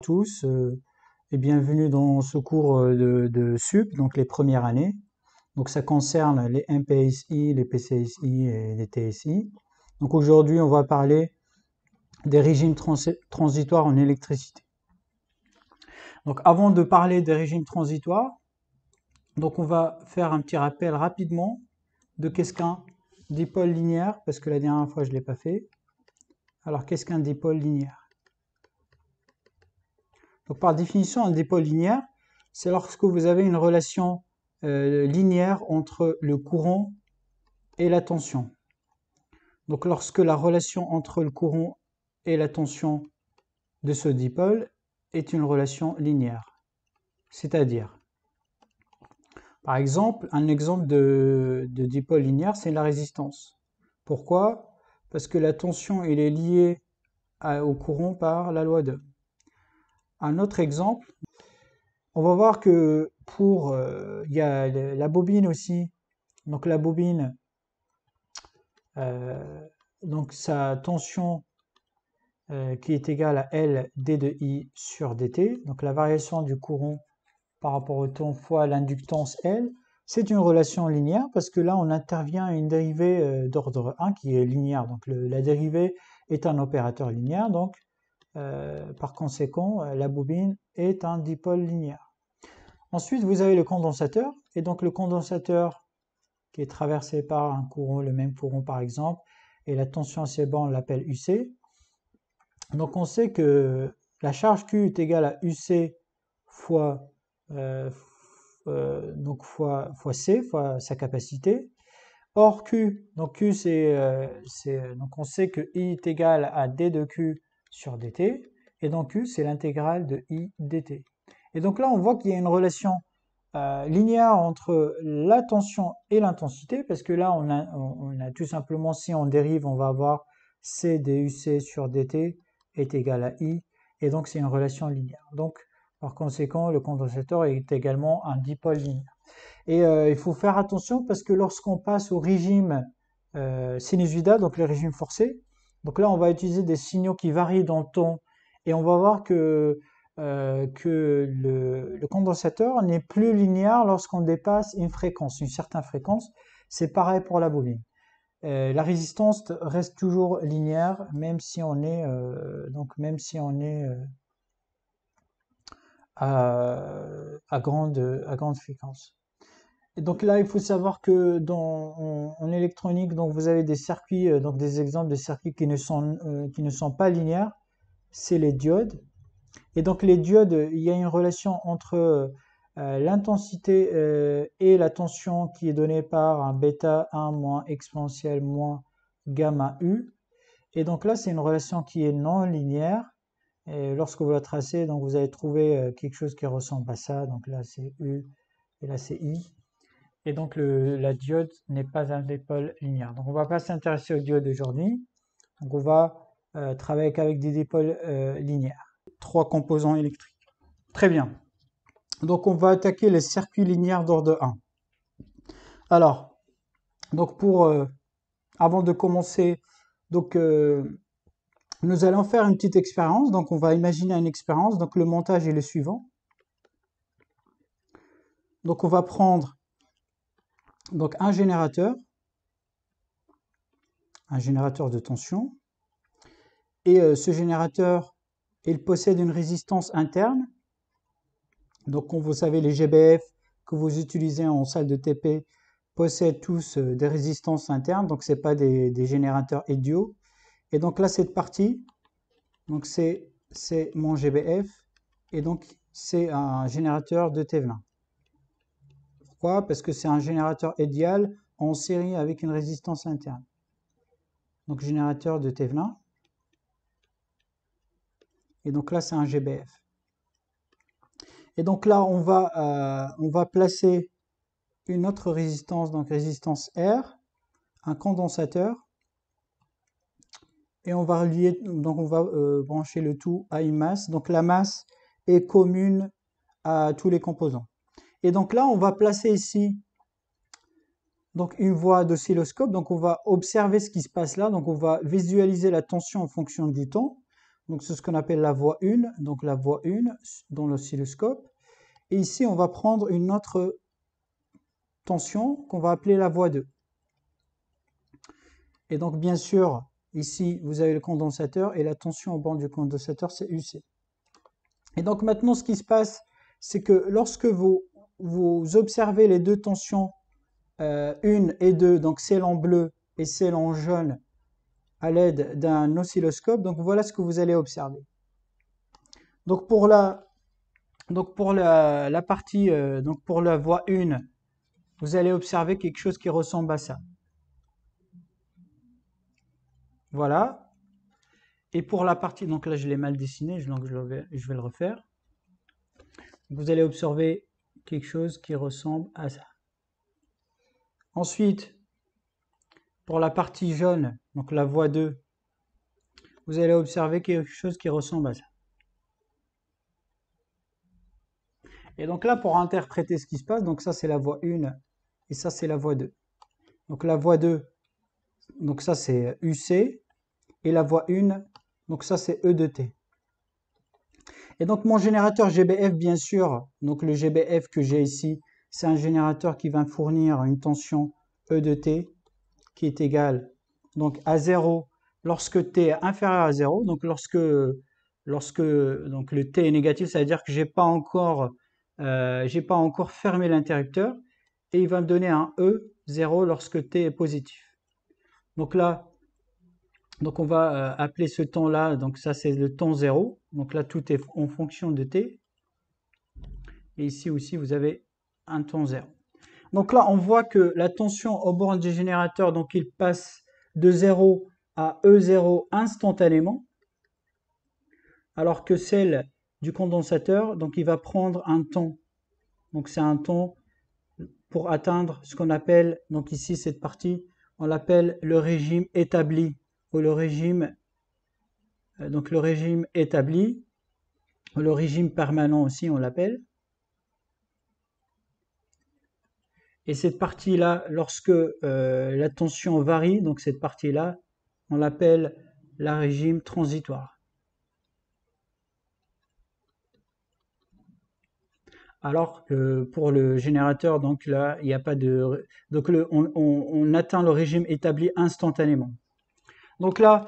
tous et bienvenue dans ce cours de SUP, donc les premières années. Donc ça concerne les MPSI, les PCSI et les TSI. Donc aujourd'hui, on va parler des régimes transitoires en électricité. Donc avant de parler des régimes transitoires, donc on va faire un petit rappel rapidement de qu'est-ce qu'un dipôle linéaire, parce que la dernière fois je ne l'ai pas fait. Alors qu'est-ce qu'un dipôle linéaire? Donc par définition, un dipôle linéaire, c'est lorsque vous avez une relation linéaire entre le courant et la tension. Donc lorsque la relation entre le courant et la tension de ce dipôle est une relation linéaire. C'est-à-dire, par exemple, un exemple de dipôle linéaire, c'est la résistance. Pourquoi? Parce que la tension elle est liée au courant par la loi d'Ohm. Un autre exemple, on va voir que pour il y a la bobine aussi. Donc la bobine, donc sa tension qui est égale à L d de I sur dt. Donc la variation du courant par rapport au temps fois l'inductance L, c'est une relation linéaire parce que là on intervient à une dérivée d'ordre 1 qui est linéaire. Donc la dérivée est un opérateur linéaire. Donc par conséquent, la bobine est un dipôle linéaire. Ensuite, vous avez le condensateur, et donc le condensateur qui est traversé par un courant, le même courant par exemple, et la tension à ses bornes, on l'appelle UC. Donc on sait que la charge Q est égale à UC fois, fois C, fois sa capacité. Or Q, donc Q donc on sait que I est égal à D de Q sur dt, et donc Q c'est l'intégrale de I dt. Et donc là on voit qu'il y a une relation linéaire entre la tension et l'intensité, parce que là on a tout simplement, si on dérive, on va avoir C duc sur dt est égal à I, et donc c'est une relation linéaire. Donc par conséquent le condensateur est également un dipôle linéaire. Et il faut faire attention parce que lorsqu'on passe au régime sinusoïdal, donc le régime forcé, donc là on va utiliser des signaux qui varient dans le temps, et on va voir que le condensateur n'est plus linéaire lorsqu'on dépasse une fréquence, une certaine fréquence. C'est pareil pour la bobine. La résistance reste toujours linéaire même si on est à grande fréquence. Et donc là, il faut savoir que en électronique, donc vous avez des circuits, donc des exemples de circuits qui ne sont pas linéaires, c'est les diodes. Et donc les diodes, il y a une relation entre l'intensité et la tension qui est donnée par un bêta 1 moins exponentielle moins gamma U. Et donc là, c'est une relation qui est non linéaire. Et lorsque vous la tracez, donc vous allez trouver quelque chose qui ressemble à ça. Donc là, c'est U et là, c'est I. Et donc la diode n'est pas un dipôle linéaire. Donc on ne va pas s'intéresser aux diodes aujourd'hui. Donc on va travailler qu'avec des dipôles linéaires. 3 composants électriques. Très bien. Donc on va attaquer les circuits linéaires d'ordre 1. Alors, donc avant de commencer, donc nous allons faire une petite expérience. Donc on va imaginer une expérience. Donc le montage est le suivant. Donc on va prendre donc un générateur de tension, et ce générateur, il possède une résistance interne. Donc comme vous savez, les GBF que vous utilisez en salle de TP possèdent tous des résistances internes, donc c'est pas des générateurs idiots. Et donc là, cette partie, donc c'est mon GBF, et donc c'est un générateur de Thévenin. Pourquoi? Parce que c'est un générateur idéal en série avec une résistance interne. Donc générateur de Thévenin. Et donc là, c'est un GBF. Et donc là, on va placer une autre résistance, donc résistance R, un condensateur, et on va relier, donc on va brancher le tout à une masse. Donc la masse est commune à tous les composants. Et donc là, on va placer ici donc une voie d'oscilloscope. Donc on va observer ce qui se passe là. Donc on va visualiser la tension en fonction du temps. Donc c'est ce qu'on appelle la voie 1, donc la voie 1 dans l'oscilloscope. Et ici, on va prendre une autre tension qu'on va appeler la voie 2. Et donc bien sûr, ici, vous avez le condensateur et la tension au borne du condensateur, c'est UC. Et donc maintenant, ce qui se passe, c'est que lorsque vous observez les deux tensions, 1 et 2, donc celle en bleu et celle en jaune, à l'aide d'un oscilloscope, donc voilà ce que vous allez observer. Donc pour la partie, donc pour la voie 1, vous allez observer quelque chose qui ressemble à ça. Voilà. Et pour la partie, donc là je l'ai mal dessiné, donc je vais le refaire. Vous allez observer quelque chose qui ressemble à ça. Ensuite, pour la partie jaune, donc la voie 2, vous allez observer quelque chose qui ressemble à ça. Et donc là, pour interpréter ce qui se passe, donc ça c'est la voie 1 et ça c'est la voie 2. Donc la voie 2, donc ça c'est UC, et la voie 1, donc ça c'est E de T. Et donc mon générateur GBF, bien sûr, donc le GBF que j'ai ici, c'est un générateur qui va fournir une tension E de T qui est égale donc à 0 lorsque T est inférieur à 0. Donc lorsque donc le T est négatif, ça veut dire que j'ai pas encore fermé l'interrupteur, et il va me donner un E0 lorsque T est positif. Donc là, donc on va appeler ce temps-là, donc ça c'est le temps 0. Donc là tout est en fonction de T. Et ici aussi vous avez un temps 0. Donc là on voit que la tension au borne du générateur, donc il passe de 0 à E0 instantanément, alors que celle du condensateur, donc il va prendre un temps. Donc c'est un temps pour atteindre ce qu'on appelle, donc ici cette partie, on l'appelle le régime établi, ou le régime établi, ou le régime permanent aussi on l'appelle. Et cette partie-là, lorsque la tension varie, donc cette partie-là, on l'appelle le régime transitoire. Alors que pour le générateur, donc là, il n'y a pas de... Donc on atteint le régime établi instantanément. Donc là,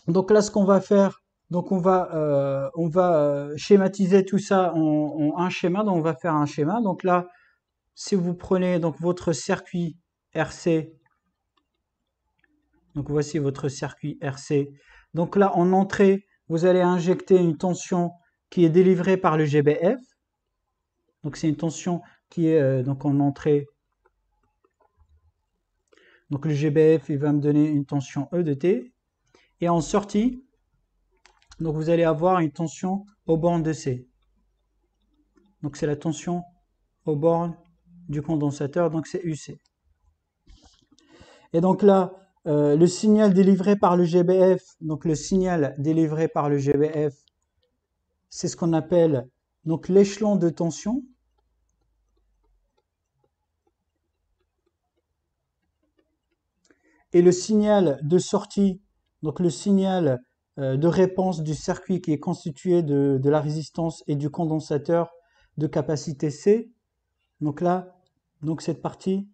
ce qu'on va faire, donc on va schématiser tout ça en un schéma. Donc on va faire un schéma. Donc là, si vous prenez donc votre circuit RC, donc voici votre circuit RC. Donc là, en entrée, vous allez injecter une tension qui est délivrée par le GBF. Donc c'est une tension qui est donc en entrée. Donc le GBF, il va me donner une tension E de T. Et en sortie, donc vous allez avoir une tension au borne de C. Donc c'est la tension au borne du condensateur, donc c'est UC. Et donc là, le signal délivré par le GBF, donc le signal délivré par le GBF, c'est ce qu'on appelle donc l'échelon de tension. Et le signal de sortie, donc le signal de réponse du circuit qui est constitué de la résistance et du condensateur de capacité C. Donc là, donc cette partie,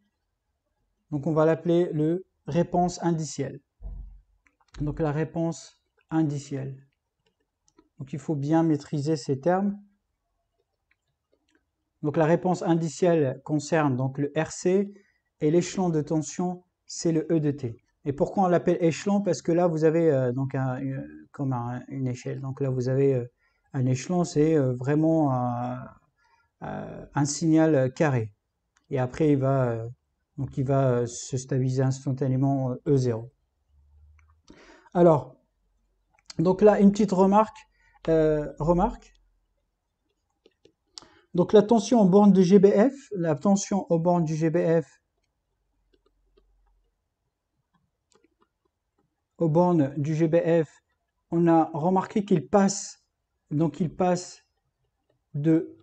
donc on va l'appeler le réponse indicielle. Donc la réponse indicielle. Donc il faut bien maîtriser ces termes. Donc la réponse indicielle concerne donc le RC, et l'échelon de tension, c'est le E de T. Et pourquoi on l'appelle échelon? Parce que là vous avez donc comme une échelle. Donc là vous avez un échelon, c'est vraiment un signal carré. Et après il va se stabiliser instantanément E0. Alors, donc là une petite remarque. Donc la tension aux bornes du GBF, on a remarqué qu'il passe de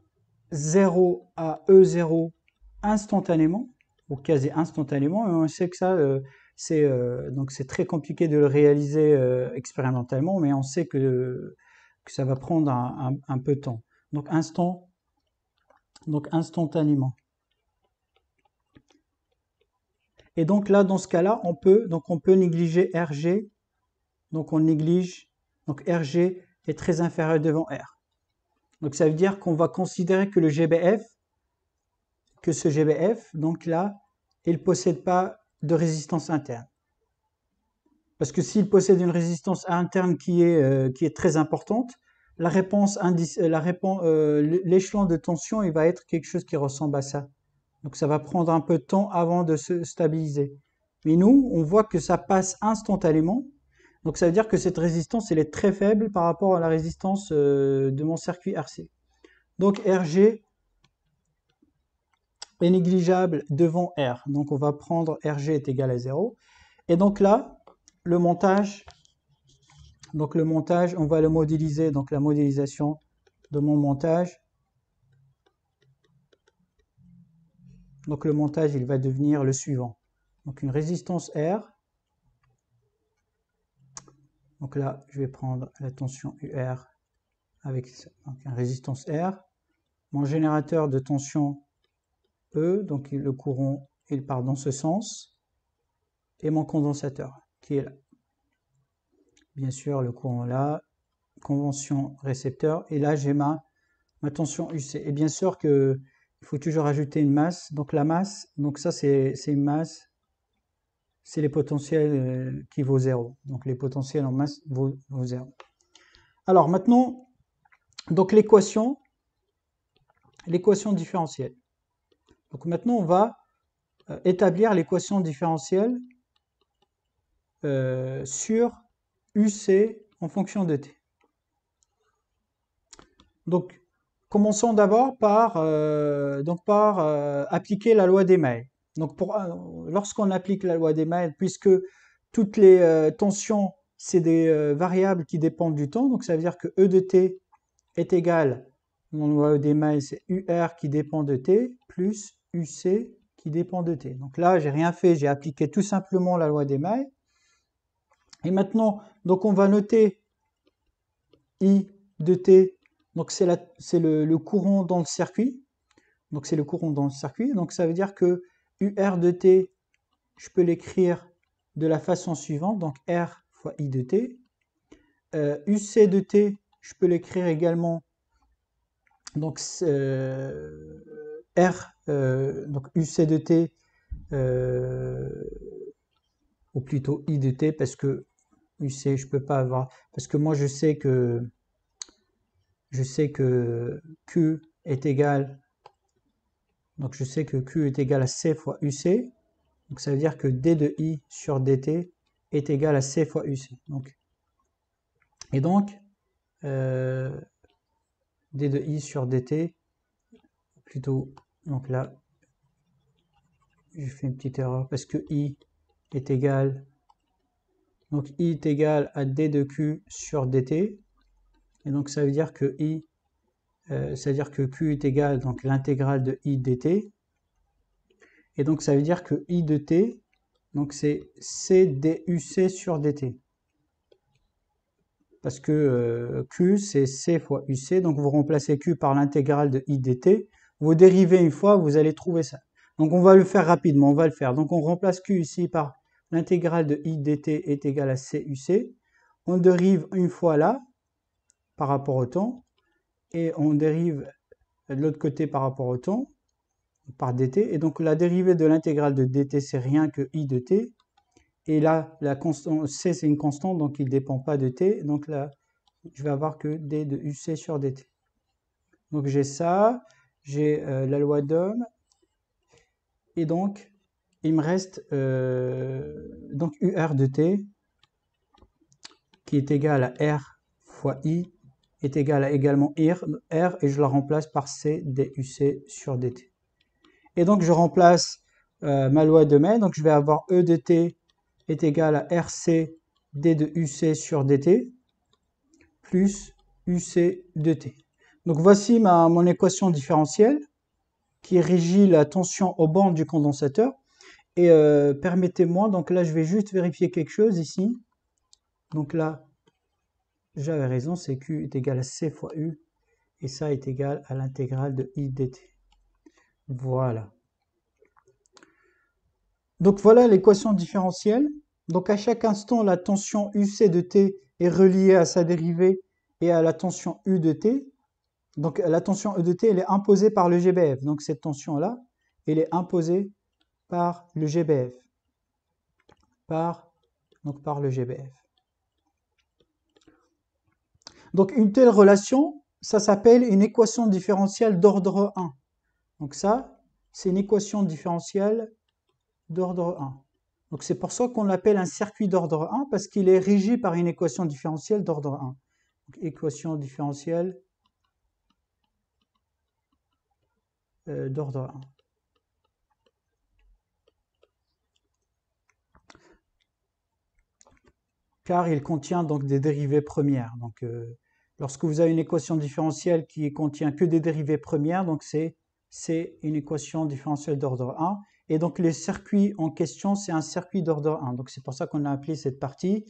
0 à E0 instantanément, ou quasi instantanément, et on sait que ça, donc c'est très compliqué de le réaliser expérimentalement, mais on sait que ça va prendre un peu de temps. Donc instantanément. Et donc là, dans ce cas-là, on peut négliger RG. Donc on néglige, donc RG est très inférieur devant R. Donc ça veut dire qu'on va considérer que ce GBF, donc là, il ne possède pas de résistance interne. Parce que s'il possède une résistance interne qui est très importante, l'échelon de tension, il va être quelque chose qui ressemble à ça. Donc ça va prendre un peu de temps avant de se stabiliser. Mais nous, on voit que ça passe instantanément. Donc ça veut dire que cette résistance, elle est très faible par rapport à la résistance de mon circuit RC. Donc RG est négligeable devant R. Donc on va prendre RG est égal à 0. Et donc là, le montage, on va le modéliser. Donc la modélisation de mon montage. Donc le montage, il va devenir le suivant. Donc une résistance R. Donc là, je vais prendre la tension UR avec une résistance R. Mon générateur de tension E, donc le courant, il part dans ce sens. Et mon condensateur, qui est là. Bien sûr, le courant là, convention récepteur. Et là, j'ai ma tension UC. Et bien sûr qu'il faut toujours ajouter une masse. Donc la masse, donc ça c'est une masse. C'est les potentiels qui vaut 0. Donc les potentiels en masse vaut 0. Alors maintenant, donc l'équation différentielle. Donc maintenant, on va établir l'équation différentielle sur UC en fonction de t. Donc, commençons d'abord par appliquer la loi d'Email. Donc, lorsqu'on applique la loi d'Email, puisque toutes les tensions, c'est des variables qui dépendent du temps, donc ça veut dire que E de t est égal, dans la loi d'Email, c'est UR qui dépend de t, plus UC qui dépend de t. Donc là, j'ai rien fait, j'ai appliqué tout simplement la loi d'Email. Et maintenant, donc on va noter I de t, donc c'est le courant dans le circuit. Donc c'est le courant dans le circuit. Donc ça veut dire que UR de t, je peux l'écrire de la façon suivante, donc R fois I de t. UC de t, je peux l'écrire également, donc R, donc UC de t, ou plutôt I de t, parce que UC, je peux pas avoir, parce que moi je sais que Q est égal, donc je sais que Q est égal à C fois UC, donc ça veut dire que D de I sur DT est égal à C fois UC. Et donc, D de I sur DT, plutôt, donc là, j'ai fait une petite erreur, parce que I est égal, donc I est égal à D de Q sur DT, et donc ça veut dire que Q est égal, donc l'intégrale de I dt, et donc ça veut dire que I de t, donc c'est C duc sur dt, parce que Q c'est C fois UC, donc vous remplacez Q par l'intégrale de I dt, vous dérivez une fois, vous allez trouver ça. Donc on va le faire rapidement, on va le faire. Donc on remplace Q ici par l'intégrale de I dt est égal à C UC, on dérive une fois là, par rapport au temps, et on dérive de l'autre côté par rapport au temps, par dt, et donc la dérivée de l'intégrale de dt, c'est rien que I de t, et là, la constante, c c'est une constante, donc il ne dépend pas de t, donc là, je vais avoir que d de uc sur dt. Donc j'ai ça, j'ai la loi d'Ohm, et donc, il me reste donc UR de t, qui est égal à R fois I, est égal à également R, et je la remplace par C duc sur dt. Et donc je remplace ma loi de May, donc je vais avoir E de t est égal à RC d de UC sur dt, plus UC de t. Donc voici mon équation différentielle qui régit la tension aux bornes du condensateur. Et permettez-moi, donc là je vais juste vérifier quelque chose ici. Donc là, j'avais raison, c'est Q est égal à C fois U, et ça est égal à l'intégrale de I dt. Voilà. Donc voilà l'équation différentielle. Donc à chaque instant, la tension UC de t est reliée à sa dérivée et à la tension U de t. Donc la tension E de t, elle est imposée par le GBF. Donc cette tension-là, elle est imposée par le GBF. Par le GBF. Donc une telle relation, ça s'appelle une équation différentielle d'ordre 1. Donc ça, c'est une équation différentielle d'ordre 1. Donc c'est pour ça qu'on l'appelle un circuit d'ordre 1, parce qu'il est régi par une équation différentielle d'ordre 1. Donc, équation différentielle d'ordre 1. Car il contient donc des dérivées premières. Donc lorsque vous avez une équation différentielle qui contient que des dérivées premières, donc c'est une équation différentielle d'ordre 1. Et donc le circuit en question, c'est un circuit d'ordre 1. Donc c'est pour ça qu'on a appelé cette partie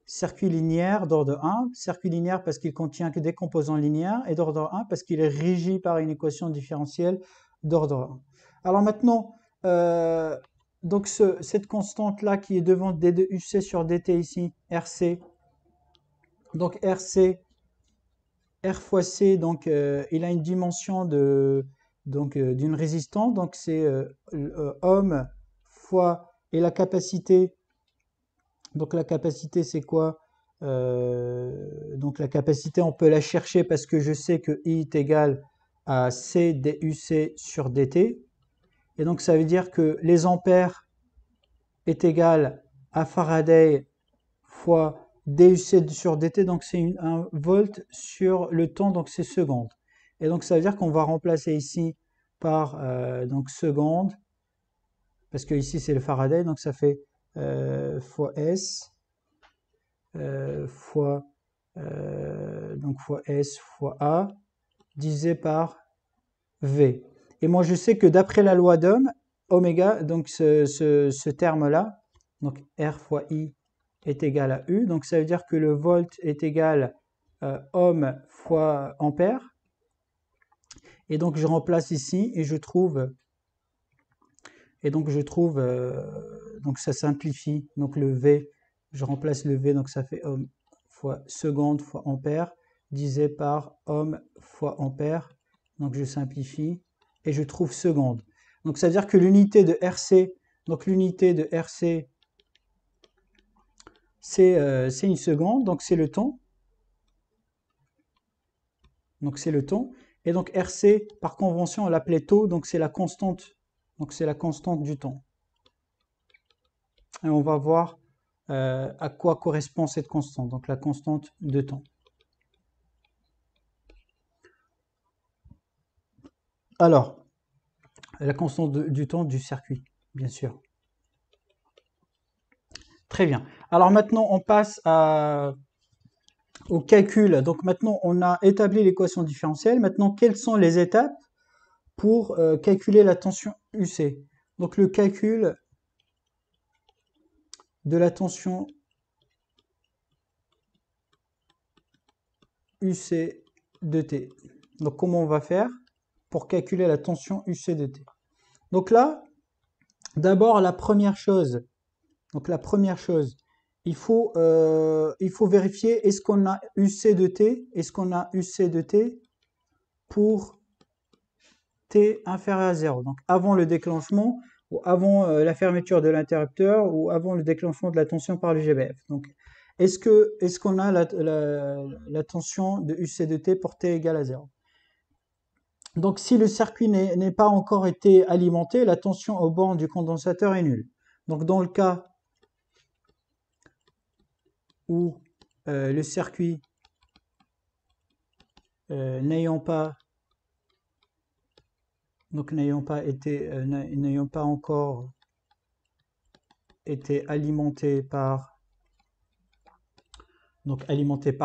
circuit linéaire d'ordre 1. Circuit linéaire parce qu'il contient que des composants linéaires, et d'ordre 1 parce qu'il est régi par une équation différentielle d'ordre 1. Alors maintenant, donc cette constante-là qui est devant d de UC sur dt ici, RC, donc RC, R fois C, donc il a une dimension d'une résistance, donc c'est ohm fois, et la capacité, donc la capacité c'est quoi? Donc la capacité on peut la chercher parce que je sais que I est égal à C DUC sur dt, et donc ça veut dire que les ampères est égal à Faraday fois DUC sur dt, donc c'est un volt sur le temps, donc c'est secondes. Et donc ça veut dire qu'on va remplacer ici par donc secondes, parce que ici c'est le Faraday, donc ça fait fois S fois S fois A divisé par V. Et moi je sais que d'après la loi d'Ohm, oméga, donc ce terme-là, donc R fois I est égal à U, donc ça veut dire que le volt est égal ohm fois ampère. Et donc je remplace ici et je trouve, donc ça simplifie, donc le V, je remplace le V, donc ça fait ohm fois seconde fois ampère, divisé par ohm fois ampère, donc je simplifie, et je trouve seconde. Donc ça veut dire que l'unité de RC, donc l'unité de RC, c'est une seconde, donc c'est le temps. Donc c'est le temps. Et donc RC, par convention, on l'appelait taux, donc c'est la constante. Donc c'est la constante du temps. Et on va voir à quoi correspond cette constante, donc la constante de temps. Alors, la constante du temps du circuit, bien sûr. Très bien. Alors maintenant, on passe au calcul. Donc maintenant, on a établi l'équation différentielle. Maintenant, quelles sont les étapes pour calculer la tension UC? Donc le calcul de la tension UC de T. Donc comment on va faire pour calculer la tension UC de T? Donc là, d'abord la première chose, il faut vérifier est-ce qu'on a UC de T, pour T inférieur à 0. Donc avant le déclenchement, ou avant la fermeture de l'interrupteur, ou avant le déclenchement de la tension par le GBF. Donc est-ce qu'on a la tension de UC de T pour T égale à 0? Donc si le circuit n'est pas encore été alimenté, la tension au borne du condensateur est nulle. Donc dans le cas où le circuit n'ayant pas encore été alimenté par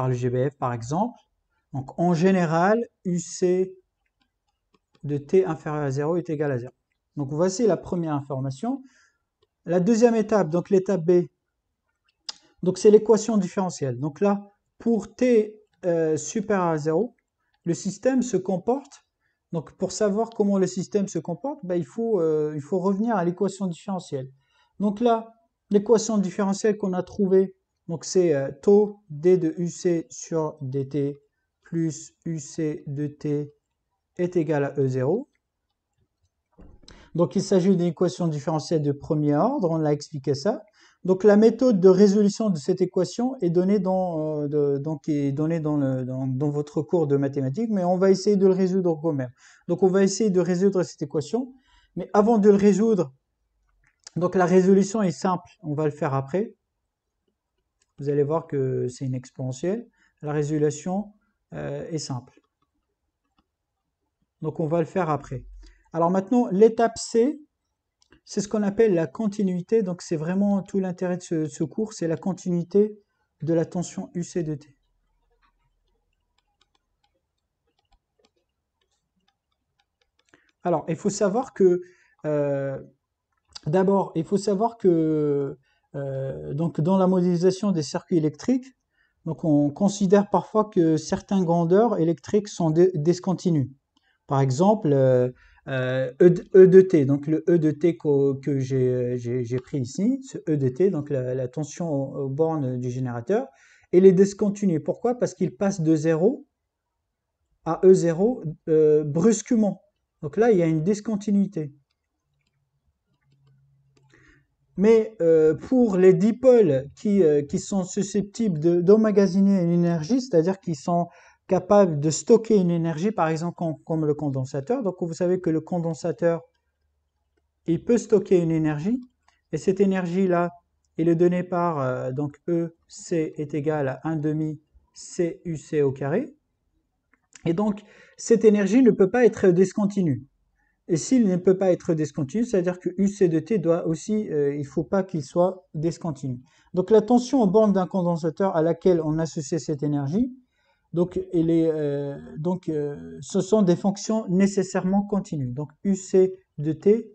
le GBF par exemple, donc en général UC de T inférieur à 0 est égal à 0. Donc voici la première information. La deuxième étape, donc l'étape B, donc c'est l'équation différentielle. Donc là, pour t supérieur à 0, le système se comporte. Donc pour savoir comment le système se comporte, il faut revenir à l'équation différentielle. Donc là, l'équation différentielle qu'on a trouvée, donc c'est taux d de uc sur dt plus uc de t est égal à E0. Donc il s'agit d'une équation différentielle de premier ordre, on l'a expliqué ça. Donc la méthode de résolution de cette équation est donnée dans votre cours de mathématiques, mais on va essayer de le résoudre quand même. Donc on va essayer de résoudre cette équation, mais avant de le résoudre, donc la résolution est simple, on va le faire après. Vous allez voir que c'est une exponentielle. La résolution est simple. Donc on va le faire après. Alors maintenant, l'étape C, c'est ce qu'on appelle la continuité. Donc c'est vraiment tout l'intérêt de ce cours, c'est la continuité de la tension UC de T. Alors, il faut savoir que d'abord, il faut savoir que donc dans la modélisation des circuits électriques, donc on considère parfois que certaines grandeurs électriques sont discontinues. Par exemple, E de T, donc le E de T que j'ai pris ici, ce E de T, donc la tension aux bornes du générateur, elle est discontinue. Pourquoi? Parce qu'il passe de 0 à E0 brusquement. Donc là, il y a une discontinuité. Mais pour les dipôles qui sont susceptibles d'emmagasiner une énergie, c'est-à-dire qui sont capables de stocker une énergie, par exemple comme le condensateur. Donc vous savez que le condensateur, il peut stocker une énergie, et cette énergie-là, elle est donnée par, donc EC est égal à 1 demi CUC au carré. Et donc, cette énergie ne peut pas être discontinue. Et s'il ne peut pas être discontinu, c'est-à-dire que UC de T doit aussi, il ne faut pas qu'il soit discontinu. Donc la tension aux bornes d'un condensateur à laquelle on associe cette énergie, donc, ce sont des fonctions nécessairement continues. Donc UC de T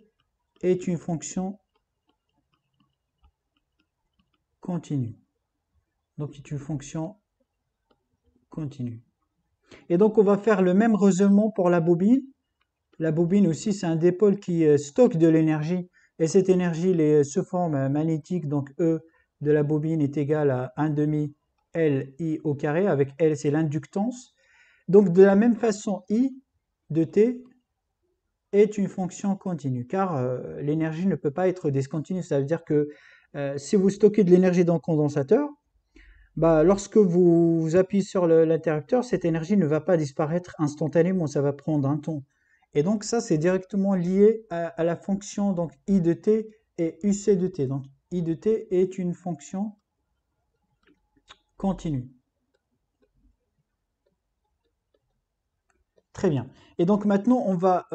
est une fonction continue. Donc c'est une fonction continue. Et donc on va faire le même raisonnement pour la bobine. La bobine aussi, c'est un dipôle qui stocke de l'énergie, et cette énergie est sous forme magnétique, donc E de la bobine est égal à 1 demi Li au carré, avec L c'est l'inductance. Donc de la même façon, I de T est une fonction continue, car l'énergie ne peut pas être discontinue. Ça veut dire que si vous stockez de l'énergie dans le condensateur, lorsque vous appuyez sur l'interrupteur, cette énergie ne va pas disparaître instantanément, ça va prendre un temps. Et donc ça, c'est directement lié à la fonction donc I de t et UC de t. Donc I de t est une fonction continue. Très bien. Et donc maintenant, on va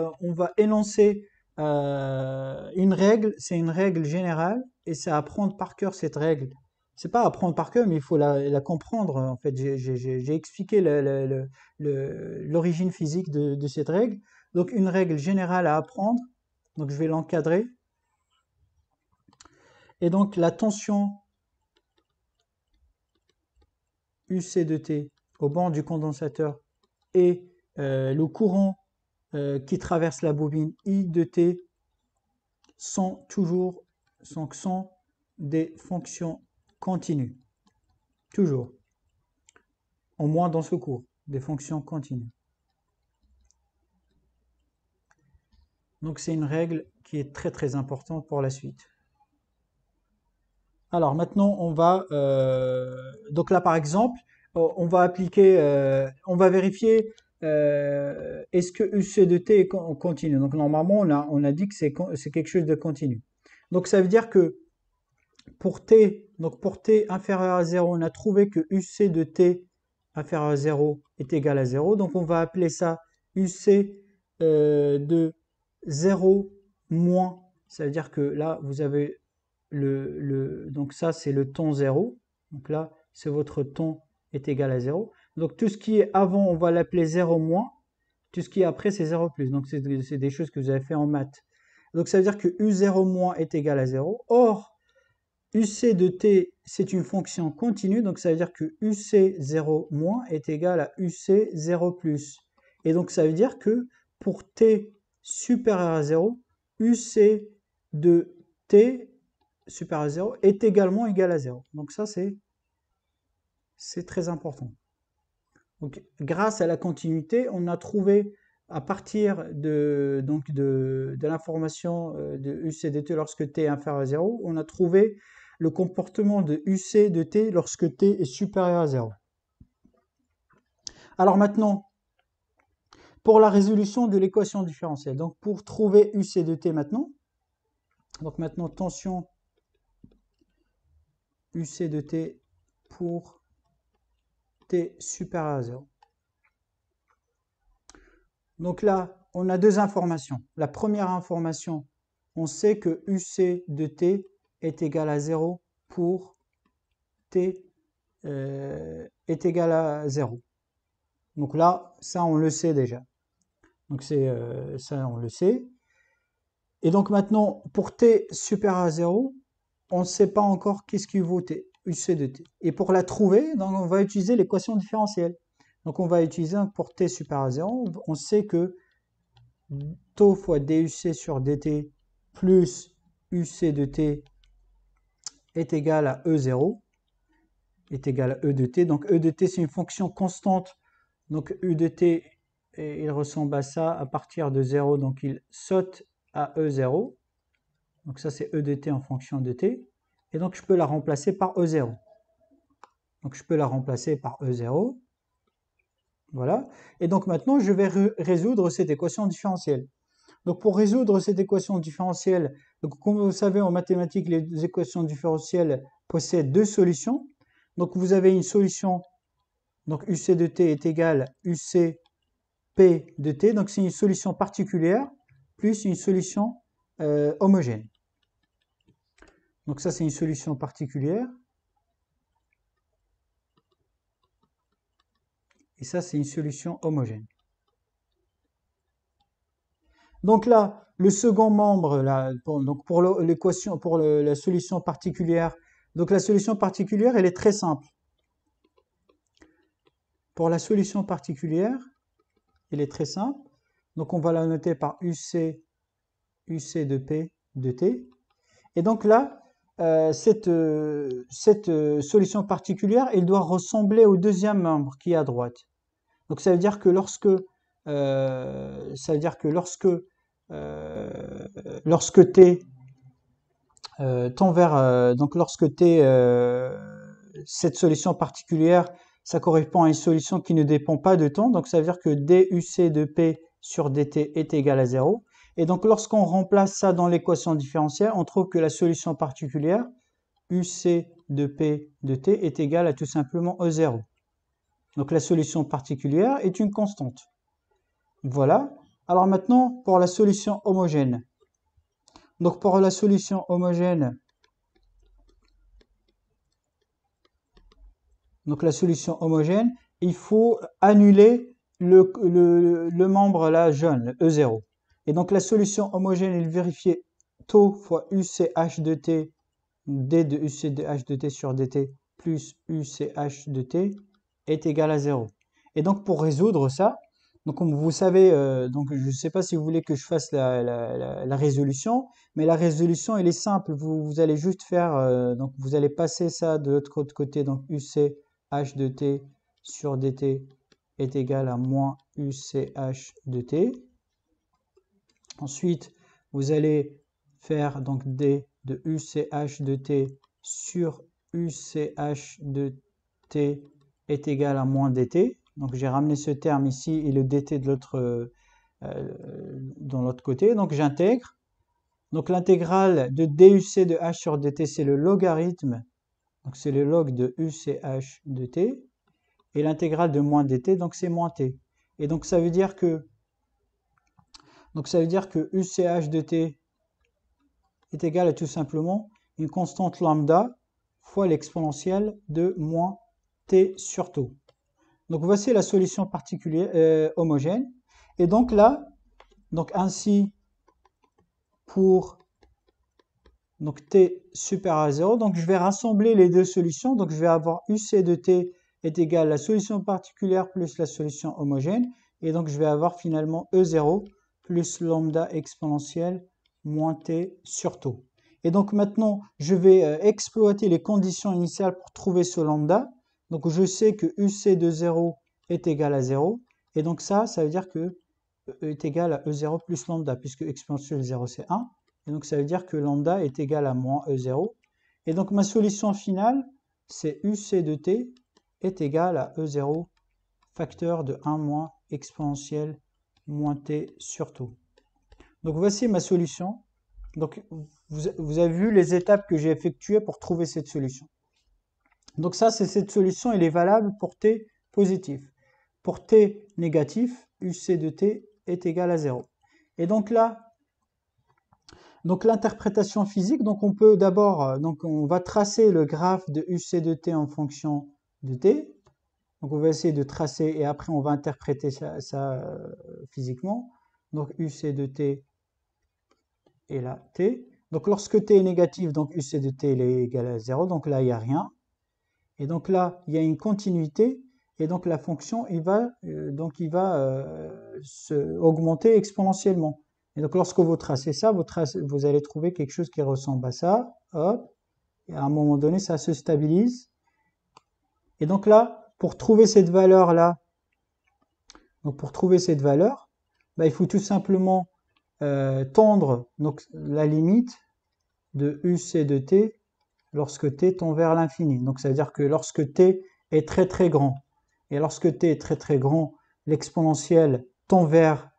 énoncer une règle. C'est une règle générale, et c'est à apprendre par cœur cette règle. C'est pas à apprendre par cœur, mais il faut la comprendre. En fait, j'ai expliqué l'origine physique de cette règle. Donc une règle générale à apprendre, donc je vais l'encadrer. Et donc la tension UC de T au bord du condensateur et le courant qui traverse la bobine I de T sont des fonctions continues. Toujours. Au moins dans ce cours, des fonctions continues. Donc c'est une règle qui est très très importante pour la suite. Alors maintenant on va donc là par exemple on va appliquer on va vérifier est-ce que UC de T est continu. Donc normalement on a dit que c'est quelque chose de continu. Donc ça veut dire que pour T inférieur à 0, on a trouvé que UC de T inférieur à 0 est égal à 0. Donc on va appeler ça UC de 0 moins. Ça veut dire que là vous avez donc ça c'est le temps 0. Donc là c'est votre temps est égal à 0. Donc tout ce qui est avant on va l'appeler 0 moins. Tout ce qui est après c'est 0 plus. Donc c'est des choses que vous avez fait en maths. Donc ça veut dire que U0- est égal à 0. Or, UC de t, c'est une fonction continue, donc ça veut dire que UC0- est égal à UC0+. Et donc ça veut dire que pour t supérieur à 0, UC de t supérieur à 0 est également égal à 0. Donc ça, c'est très important. Donc, grâce à la continuité, on a trouvé à partir de l'information de UC de t lorsque t est inférieur à 0, on a trouvé le comportement de UC de t lorsque t est supérieur à 0. Alors maintenant, pour la résolution de l'équation différentielle, donc pour trouver UC de t maintenant, donc maintenant tension UC de t pour t supérieur à 0. Donc là, on a deux informations. La première information, on sait que UC de t est égal à 0 pour t est égal à 0. Donc là, ça, on le sait déjà. Donc ça, on le sait. Et donc maintenant, pour t supérieur à 0, on ne sait pas encore qu'est-ce qui vaut t, UC de t. Et pour la trouver, donc on va utiliser l'équation différentielle. Donc on va utiliser pour t supérieur à 0, on sait que tau fois duc sur dt plus uc de t est égal à E0, est égal à E de t. Donc E de t, c'est une fonction constante. Donc U de t, il ressemble à ça à partir de 0, donc il saute à E0. Donc ça, c'est E de t en fonction de t. Et donc je peux la remplacer par E0. Donc je peux la remplacer par E0. Voilà. Et donc maintenant, je vais résoudre cette équation différentielle. Donc pour résoudre cette équation différentielle, donc comme vous savez en mathématiques, les équations différentielles possèdent deux solutions. Donc vous avez une solution, donc UC de t est égal à UCP de t, donc c'est une solution particulière plus une solution homogène. Donc ça c'est une solution particulière. Et ça c'est une solution homogène. Donc là, le second membre, là, donc pour l'équation, pour la solution particulière, donc la solution particulière, elle est très simple. Pour la solution particulière, elle est très simple. Donc on va la noter par UC de P de T. Et donc là, cette solution particulière, elle doit ressembler au deuxième membre qui est à droite. Donc ça veut dire que lorsque t tend vers donc lorsque t cette solution particulière, ça correspond à une solution qui ne dépend pas de temps, donc ça veut dire que duc de p sur dt est égal à 0. Et donc lorsqu'on remplace ça dans l'équation différentielle, on trouve que la solution particulière uc de p de t est égale à tout simplement E0. Donc la solution particulière est une constante. Voilà. Alors maintenant, pour la solution homogène. Donc pour la solution homogène, il faut annuler le membre là jaune, E0. Et donc la solution homogène est vérifier tau fois UCH de t, d de UC de h de t sur dt plus UCH de t est égal à 0. Et donc pour résoudre ça, donc comme vous savez, donc je ne sais pas si vous voulez que je fasse la résolution, mais la résolution elle est simple. Vous allez juste faire, donc vous allez passer ça de l'autre côté, donc UCH de t sur dt est égal à moins UCH de t. Ensuite, vous allez faire donc d de UCH de t sur UCH de t est égal à moins dt. Donc j'ai ramené ce terme ici et le dt de dans l'autre côté. Donc j'intègre. Donc l'intégrale de duc de h sur dt, c'est le logarithme. Donc c'est le log de UCH de t. Et l'intégrale de moins dt, donc c'est moins t. Et donc ça veut dire que UCH de t est égal à tout simplement une constante lambda fois l'exponentielle de moins t sur tau. Donc voici la solution particulière homogène. Et donc là, donc ainsi, pour donc t supérieur à 0. Donc je vais rassembler les deux solutions. Donc je vais avoir UC de t est égal à la solution particulière plus la solution homogène. Et donc je vais avoir finalement E0 plus lambda exponentielle moins t sur tau. Et donc maintenant, je vais exploiter les conditions initiales pour trouver ce lambda. Donc je sais que UC de 0 est égal à 0. Et donc ça veut dire que est égal à E0 plus lambda, puisque exponentielle 0 c'est 1. Et donc ça veut dire que lambda est égal à moins E0. Et donc ma solution finale, c'est UC de t est égal à E0 facteur de 1 moins exponentielle moins t sur tau. Donc voici ma solution. Donc vous avez vu les étapes que j'ai effectuées pour trouver cette solution. Donc ça, c'est cette solution, elle est valable pour t positif. Pour t négatif, UC de t est égal à 0. Et donc là, l'interprétation physique, donc on peut d'abord, donc on va tracer le graphe de UC de t en fonction de t. Donc on va essayer de tracer et après on va interpréter ça physiquement. Donc UC de t et là t. Donc lorsque t est négatif, donc UC de t il est égal à 0, donc là il n'y a rien. Et donc là il y a une continuité et donc la fonction il va augmenter exponentiellement. Et donc lorsque vous tracez ça, vous allez trouver quelque chose qui ressemble à ça, hop, et à un moment donné ça se stabilise. Et donc là, pour trouver cette valeur là, il faut tout simplement tendre donc la limite de UC de t lorsque t tend vers l'infini. Donc ça veut dire que lorsque t est très très grand, et lorsque t est très très grand, l'exponentielle tend vers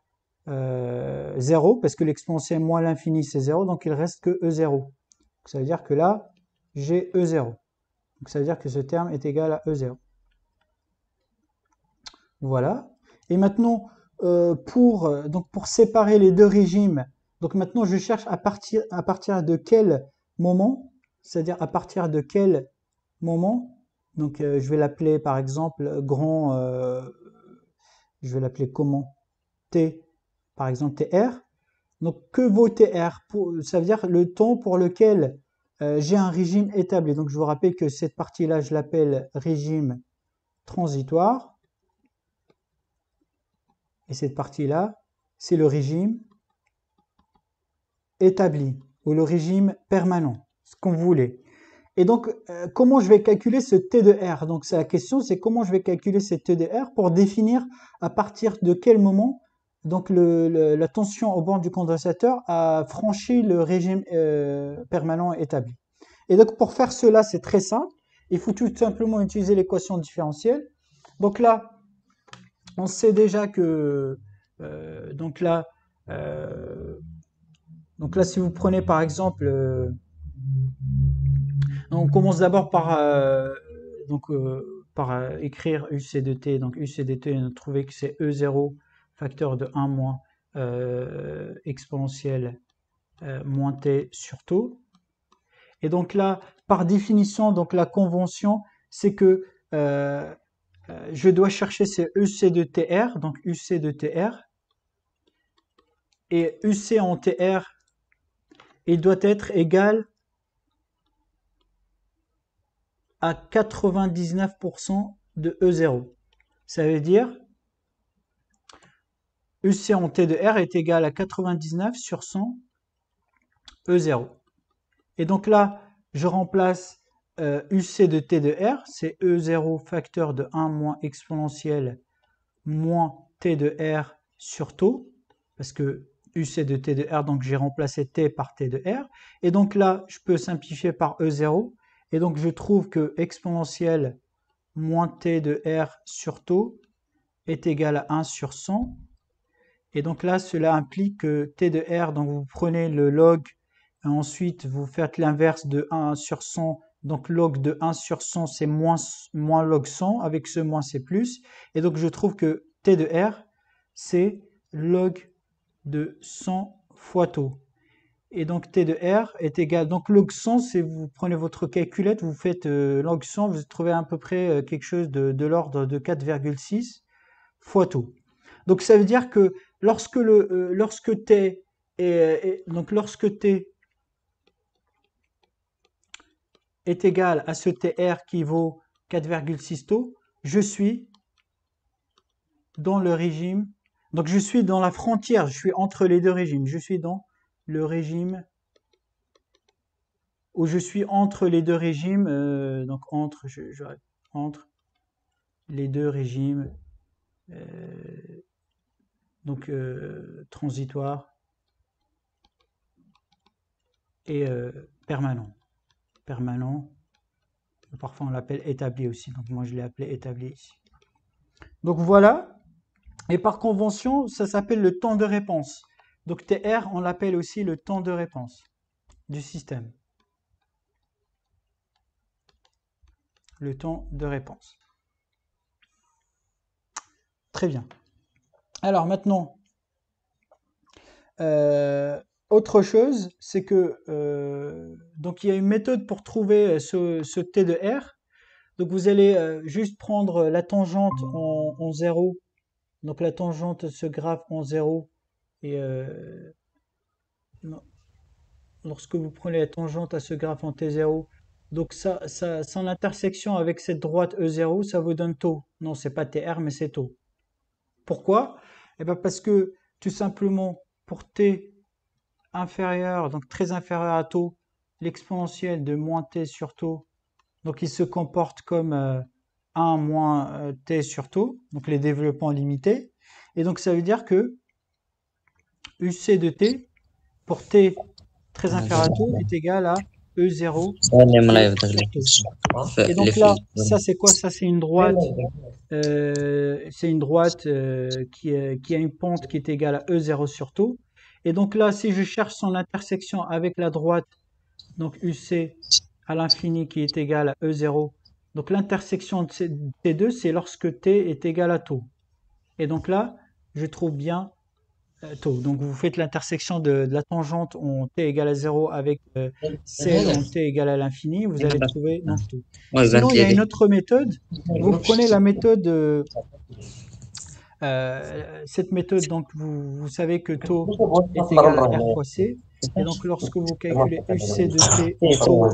0, parce que l'exponentielle moins l'infini c'est 0, donc il reste que E0. Donc ça veut dire que là, j'ai E0. Donc ça veut dire que ce terme est égal à E0. Voilà. Et maintenant, pour séparer les deux régimes, donc maintenant je cherche à partir de quel moment, c'est-à-dire à partir de quel moment, donc je vais l'appeler par exemple grand, je vais l'appeler comment, t, par exemple tr. Donc que vaut tr? Ça veut dire le temps pour lequel j'ai un régime établi. Donc je vous rappelle que cette partie-là, je l'appelle régime transitoire. Et cette partie-là, c'est le régime établi ou le régime permanent, ce qu'on voulait. Et donc, comment je vais calculer ce T de R? Donc, la question, c'est comment je vais calculer ce T de R pour définir à partir de quel moment donc la tension au bord du condensateur a franchi le régime permanent établi. Et donc, pour faire cela, c'est très simple. Il faut tout simplement utiliser l'équation différentielle. Donc là, on sait déjà que donc là, si vous prenez par exemple, on commence d'abord par écrire UC de t. Donc UC de t, on a trouvé que c'est E0 facteur de 1 moins exponentielle moins t sur tau. Et donc là, par définition, donc la convention, c'est que je dois chercher ce UC de TR, donc UC de TR, et UC en TR, il doit être égal à 99% de E0. Ça veut dire UC en T de R est égal à 99 sur 100 E0. Et donc là, je remplace UC de T de R, c'est E0 facteur de 1 moins exponentielle moins T de R sur tau, parce que UC de T de R, donc j'ai remplacé T par T de R. Et donc là, je peux simplifier par E0. Et donc je trouve que exponentielle moins T de R sur tau est égal à 1 sur 100. Et donc là, cela implique que T de R, donc vous prenez le log, et ensuite vous faites l'inverse de 1 sur 100. Donc log de 1 sur 100, c'est moins log 100. Avec ce moins, c'est plus. Et donc je trouve que T de R, c'est log de 100 fois tau. Et donc T de R est égal, donc log 100, c'est vous prenez votre calculette, vous faites log 100, vous trouvez à peu près quelque chose de l'ordre de 4,6 fois tau. Donc ça veut dire que lorsque T et donc lorsque t est égal à ce tr qui vaut 4,6 taux, je suis dans le régime, donc je suis dans la frontière, je suis entre les deux régimes, je suis dans le régime où je suis entre les deux régimes, donc entre les deux régimes, donc transitoire et permanent. Permanent, parfois on l'appelle établi aussi, donc moi je l'ai appelé établi ici. Donc voilà, et par convention, ça s'appelle le temps de réponse. Donc TR, on l'appelle aussi le temps de réponse du système. Le temps de réponse. Très bien. Alors maintenant, autre chose, c'est que donc il y a une méthode pour trouver ce T de R. Donc vous allez juste prendre la tangente en 0. Donc la tangente de ce graphe en 0 et lorsque vous prenez la tangente à ce graphe en T0, donc son intersection avec cette droite E0, ça vous donne taux. Non, c'est pas TR, mais c'est taux. Pourquoi? Eh bien parce que tout simplement pour T inférieur, donc très inférieur à taux, l'exponentielle de moins T sur taux, donc il se comporte comme 1 moins T sur taux, donc les développements limités. Et donc ça veut dire que UC de T pour T très inférieur à taux est égal à E0 T sur taux. Et donc là, ça c'est quoi? Ça c'est une droite. C'est une droite qui a une pente qui est égale à E0 sur taux. Et donc là, si je cherche son intersection avec la droite, donc UC à l'infini qui est égal à E0, donc l'intersection de ces deux, c'est lorsque T est égal à taux. Et donc là, je trouve bien taux. Donc vous faites l'intersection de la tangente en T égale à 0 avec celle en T égale à l'infini, vous allez trouver donc taux. Sinon, il y a une autre méthode. Vous prenez la méthode cette méthode, donc vous savez que taux est égal à R fois C. Et donc lorsque vous calculez UC de T en taux,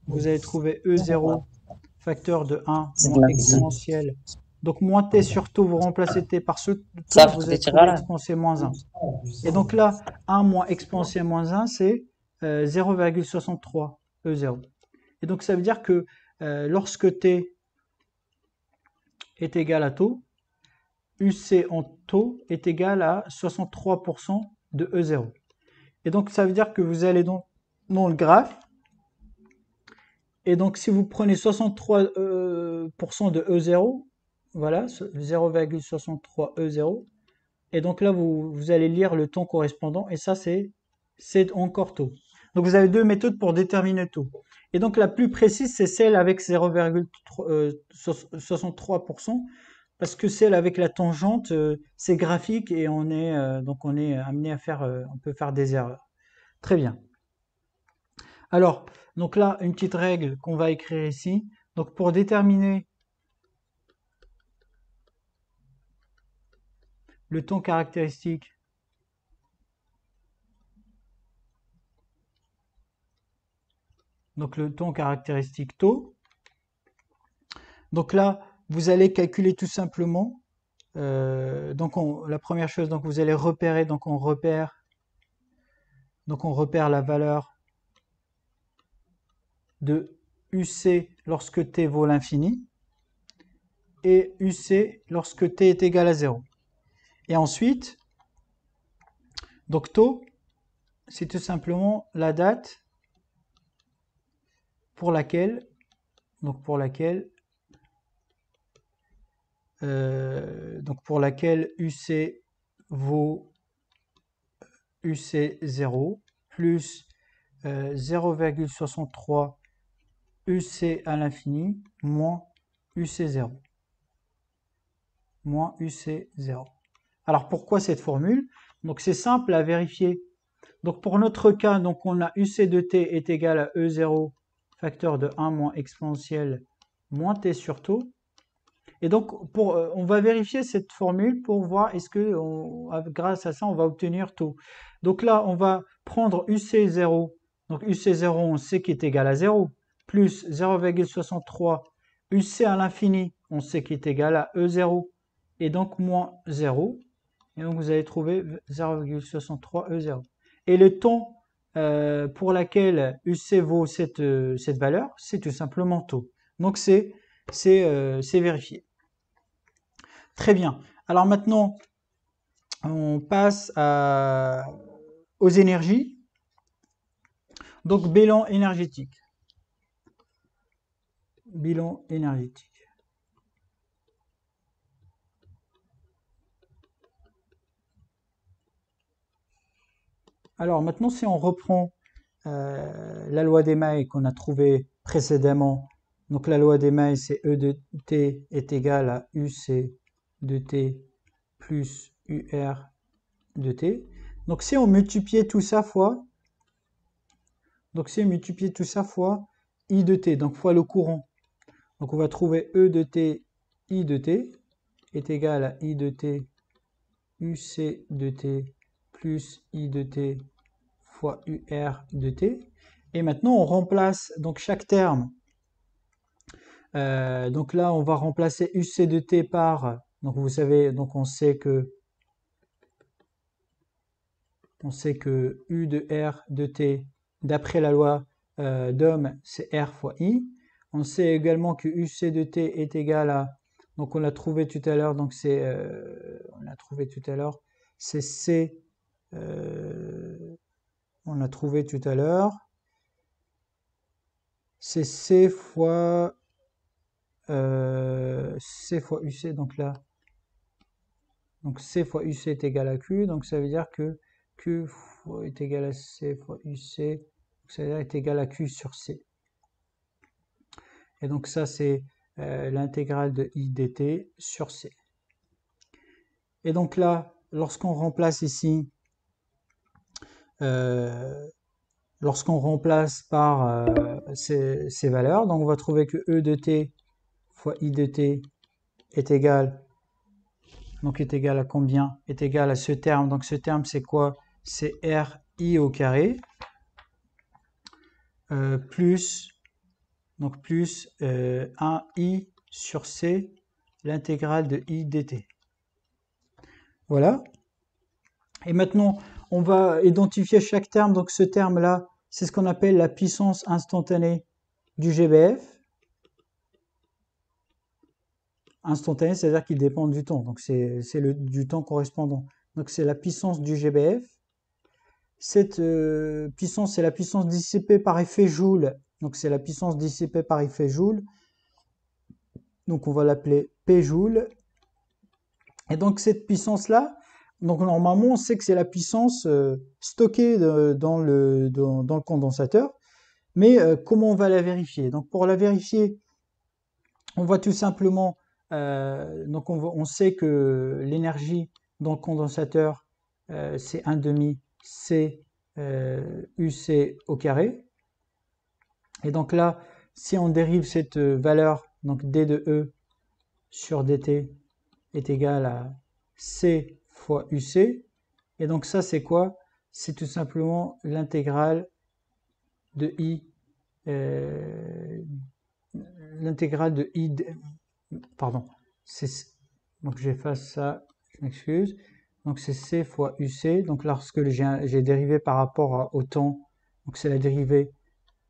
vous allez trouver E0 facteur de 1 moins exponentielle. Donc moins T sur taux, vous remplacez T par ce taux, vous allez trouver exponentielle moins 1. Et donc là, 1 moins exponentielle moins 1, c'est 0,63 E0. Et donc ça veut dire que lorsque T est égal à taux, UC en taux est égal à 63% de E0. Et donc ça veut dire que vous allez dans le graphe, et donc si vous prenez 63% de E0, voilà, 0,63 E0, et donc là vous allez lire le temps correspondant, et ça c'est encore taux. Donc vous avez deux méthodes pour déterminer taux. Et donc la plus précise, c'est celle avec 0,63%, parce que celle avec la tangente, c'est graphique et on est amené à faire, on peut faire des erreurs. Très bien. Alors, donc là, une petite règle qu'on va écrire ici. Donc pour déterminer le temps caractéristique, donc le temps caractéristique taux. Donc là, vous allez calculer tout simplement. Donc la première chose, donc vous allez repérer, donc on repère la valeur de UC lorsque t vaut l'infini et UC lorsque t est égal à 0. Et ensuite, donc taux, c'est tout simplement la date pour laquelle UC vaut UC0 plus 0,63 UC à l'infini moins UC0. Moins UC0. Alors pourquoi cette formule? Donc c'est simple à vérifier. Donc pour notre cas, donc on a UC de t est égal à E0 facteur de 1 moins exponentielle moins t sur taux. Et donc, on va vérifier cette formule pour voir est-ce que grâce à ça, on va obtenir tout. Donc là, on va prendre UC0. Donc UC0, on sait qu'il est égal à 0, plus 0,63 UC à l'infini, on sait qu'il est égal à E0, et donc moins 0. Et donc vous allez trouver 0,63 E0. Et le temps pour laquelle UC vaut cette valeur, c'est tout simplement taux. Donc c'est vérifié. Très bien. Alors maintenant, on passe aux énergies. Donc bilan énergétique. Bilan énergétique. Alors maintenant, si on reprend la loi d'Emaille qu'on a trouvée précédemment, donc la loi d'Emaille, c'est E de t est égal à UC de t plus UR de t. Donc si on multipliait tout ça fois, I de t, donc fois le courant, donc on va trouver E de t, I de t est égal à I de t, UC de t plus I de t fois UR de t. Et maintenant, on remplace donc chaque terme. Donc là, on va remplacer UC de t par, donc vous savez, donc on sait que U de R de t, d'après la loi d'Ohm, c'est R fois I. On sait également que UC de t est égal à, donc on l'a trouvé tout à l'heure, donc c'est, c'est C, on l'a trouvé tout à l'heure, c'est C fois UC, donc là, donc C fois UC est égal à Q, donc ça veut dire que Q est égal à C fois UC, donc ça veut dire est égal à Q sur C. Et donc ça c'est l'intégrale de I dt sur C. Et donc là, lorsqu'on remplace ici, lorsqu'on remplace par ces valeurs, donc on va trouver que E de t fois I de t est égal, donc est égal à combien? Est égal à ce terme. Donc ce terme c'est quoi? C'est RI au carré plus 1i sur c, l'intégrale de I dt. Voilà. Et maintenant, on va identifier chaque terme. Donc ce terme-là, c'est ce qu'on appelle la puissance instantanée du GBF. Instantané, c'est-à-dire qu'il dépend du temps. Donc c'est du temps correspondant. Donc c'est la puissance du GBF. Cette puissance, c'est la puissance dissipée par effet Joule. Donc c'est la puissance dissipée par effet Joule. Donc on va l'appeler P Joule. Et donc cette puissance-là, donc normalement on sait que c'est la puissance stockée dans le condensateur. Mais comment on va la vérifier? Donc pour la vérifier, on va tout simplement, donc on sait que l'énergie dans le condensateur, c'est 1/2 C UC au carré. Et donc là, si on dérive cette valeur, donc D de E sur dt est égal à C fois UC. Et donc ça, c'est quoi? C'est tout simplement l'intégrale de I, pardon, donc j'efface ça, je m'excuse. Donc c'est C fois UC. Donc lorsque j'ai dérivé par rapport au temps, donc c'est la dérivée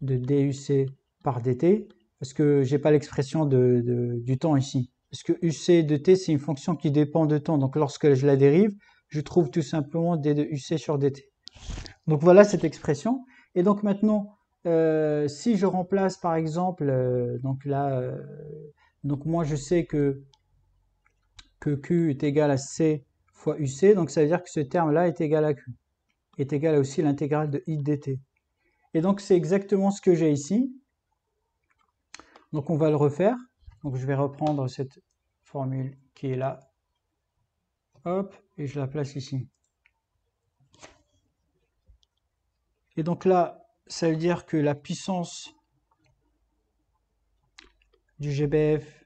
de DUC par dt, parce que j'ai pas l'expression du temps ici. Parce que UC de t, c'est une fonction qui dépend de temps. Donc lorsque je la dérive, je trouve tout simplement d de UC sur dt. Donc voilà cette expression. Et donc maintenant, si je remplace par exemple, donc là, donc moi je sais que Q est égal à C fois UC, donc ça veut dire que ce terme-là est égal à Q, est égal à aussi l'intégrale de I dt. Et donc c'est exactement ce que j'ai ici. Donc on va le refaire. Donc je vais reprendre cette formule qui est là. Hop, et je la place ici. Et donc là, ça veut dire que la puissance du GBF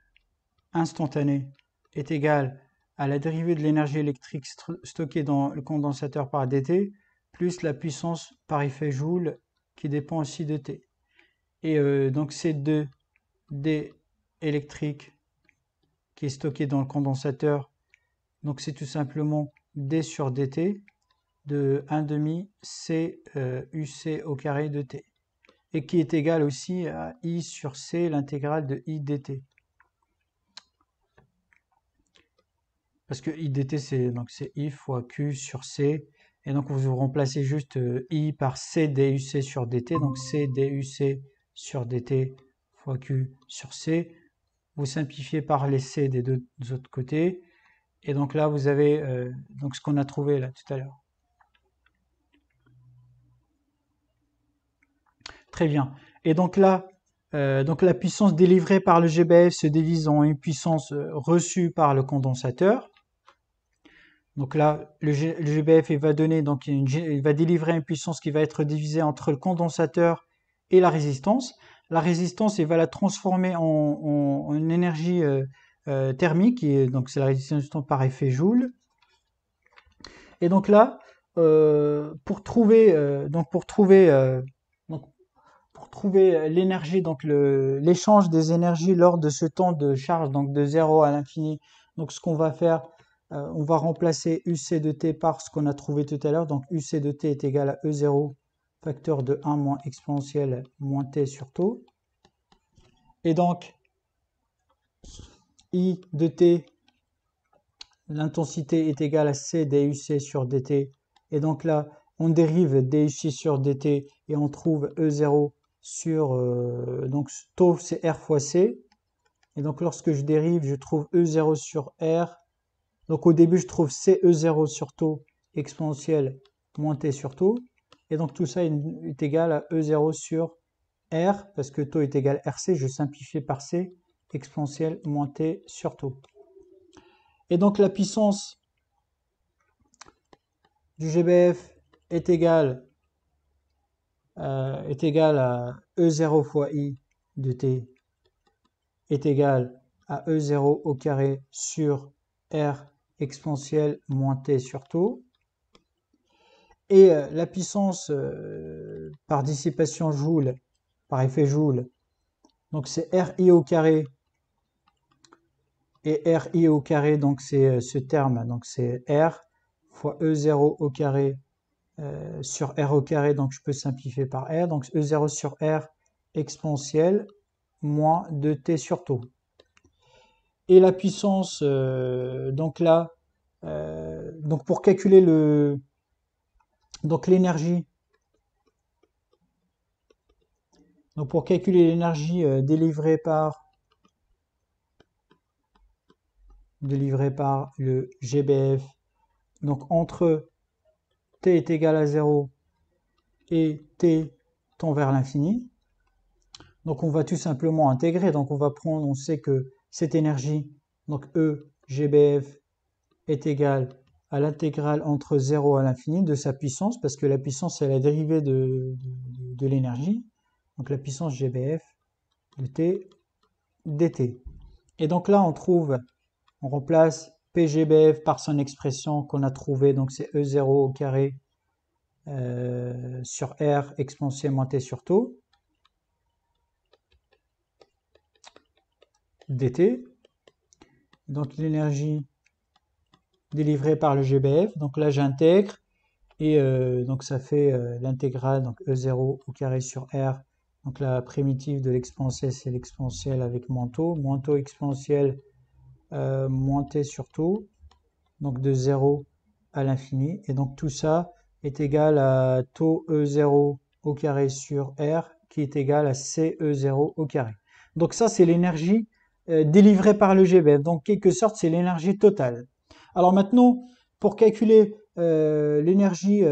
instantanée est égale à la dérivée de l'énergie électrique stockée dans le condensateur par dt, plus la puissance par effet Joule qui dépend aussi de T. Et donc c'est 2D électrique qui est stocké dans le condensateur, donc c'est tout simplement D sur dt de 1/2 C UC au carré de T, et qui est égal aussi à I sur C, l'intégrale de I dt. Parce que I dt c'est I fois Q sur C, et donc vous remplacez juste I par C DUC sur dt, donc C DUC sur dt fois Q sur C. Vous simplifiez par les C des deux autres côtés, et donc là vous avez donc ce qu'on a trouvé là tout à l'heure. Très bien. Et donc là, donc la puissance délivrée par le GBF se divise en une puissance reçue par le condensateur. Donc là, le GBF il va donner, donc il va délivrer une puissance qui va être divisée entre le condensateur et la résistance. La résistance, il va la transformer en énergie thermique, donc c'est la résistance par effet Joule. Et donc là, pour trouver l'énergie, donc l'échange des énergies lors de ce temps de charge, donc de 0 à l'infini, donc ce qu'on va faire, on va remplacer UC de t par ce qu'on a trouvé tout à l'heure, donc UC de t est égal à E0 facteur de 1 moins exponentielle moins t sur taux. Et donc, I de t, l'intensité est égale à C DUC sur dt. Et donc là, on dérive DUC sur dt et on trouve E0 sur... donc taux c'est R fois C. Et donc lorsque je dérive, je trouve E0 sur R. Donc au début, je trouve CE0 sur taux exponentielle moins t sur taux. Et donc tout ça est égal à E0 sur R, parce que taux est égal à RC, je simplifie par C, exponentielle moins t sur taux. Et donc la puissance du GBF est égale à E0 fois I de t est égal à E0 au carré sur R exponentielle moins t sur taux. Et la puissance par dissipation Joule, par effet Joule, donc c'est RI au carré, et RI au carré, donc c'est ce terme, donc c'est R fois E0 au carré sur R au carré, donc je peux simplifier par R, donc E0 sur R exponentielle moins 2t sur taux. Et la puissance, donc là, donc pour calculer l'énergie, donc pour calculer l'énergie délivrée par le GBF, donc entre t est égal à 0 et t tend vers l'infini, donc on va tout simplement intégrer, donc on va prendre, on sait que cette énergie, donc E GBF est égale à l'intégrale entre 0 à l'infini de sa puissance, parce que la puissance c'est la dérivée de l'énergie, donc la puissance GBF de t dt. Et donc là on remplace PGBF par son expression qu'on a trouvée, donc c'est E0 au carré sur R exponentielle moins t sur taux dt. Donc l'énergie délivrée par le GBF, donc là j'intègre, et donc ça fait l'intégrale, donc E0 au carré sur R, donc la primitive de l'exponentielle c'est l'exponentielle avec moins taux exponentielle moins t sur taux, donc de 0 à l'infini, et donc tout ça est égal à taux E0 au carré sur R, qui est égal à CE0 au carré. Donc ça c'est l'énergie délivrée par le GBF, donc en quelque sorte c'est l'énergie totale. Alors maintenant, pour calculer l'énergie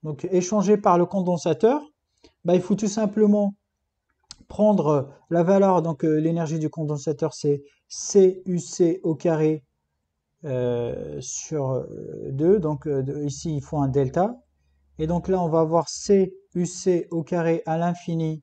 donc échangée par le condensateur, il faut tout simplement prendre la valeur, donc l'énergie du condensateur c'est CUC au carré sur 2, donc ici il faut un delta, et donc là on va avoir CUC au carré à l'infini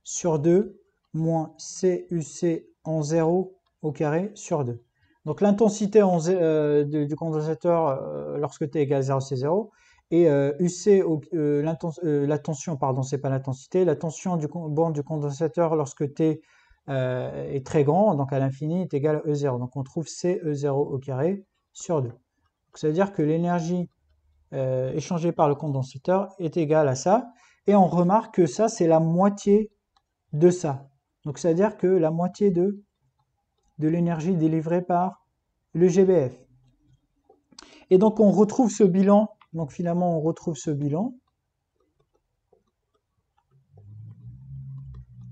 sur 2 moins CUC en 0 au carré sur 2. Donc l'intensité du condensateur lorsque t égale 0, c'est 0. Et UC, la tension, pardon, c'est pas l'intensité, la tension du bord du condensateur lorsque t est très grand, donc à l'infini, est égal à E0. Donc on trouve CE0 au carré sur 2. Donc ça veut dire que l'énergie échangée par le condensateur est égale à ça. Et on remarque que ça, c'est la moitié de ça. Donc ça veut dire que la moitié de l'énergie délivrée par le GBF. Et donc on retrouve ce bilan. Donc finalement, on retrouve ce bilan.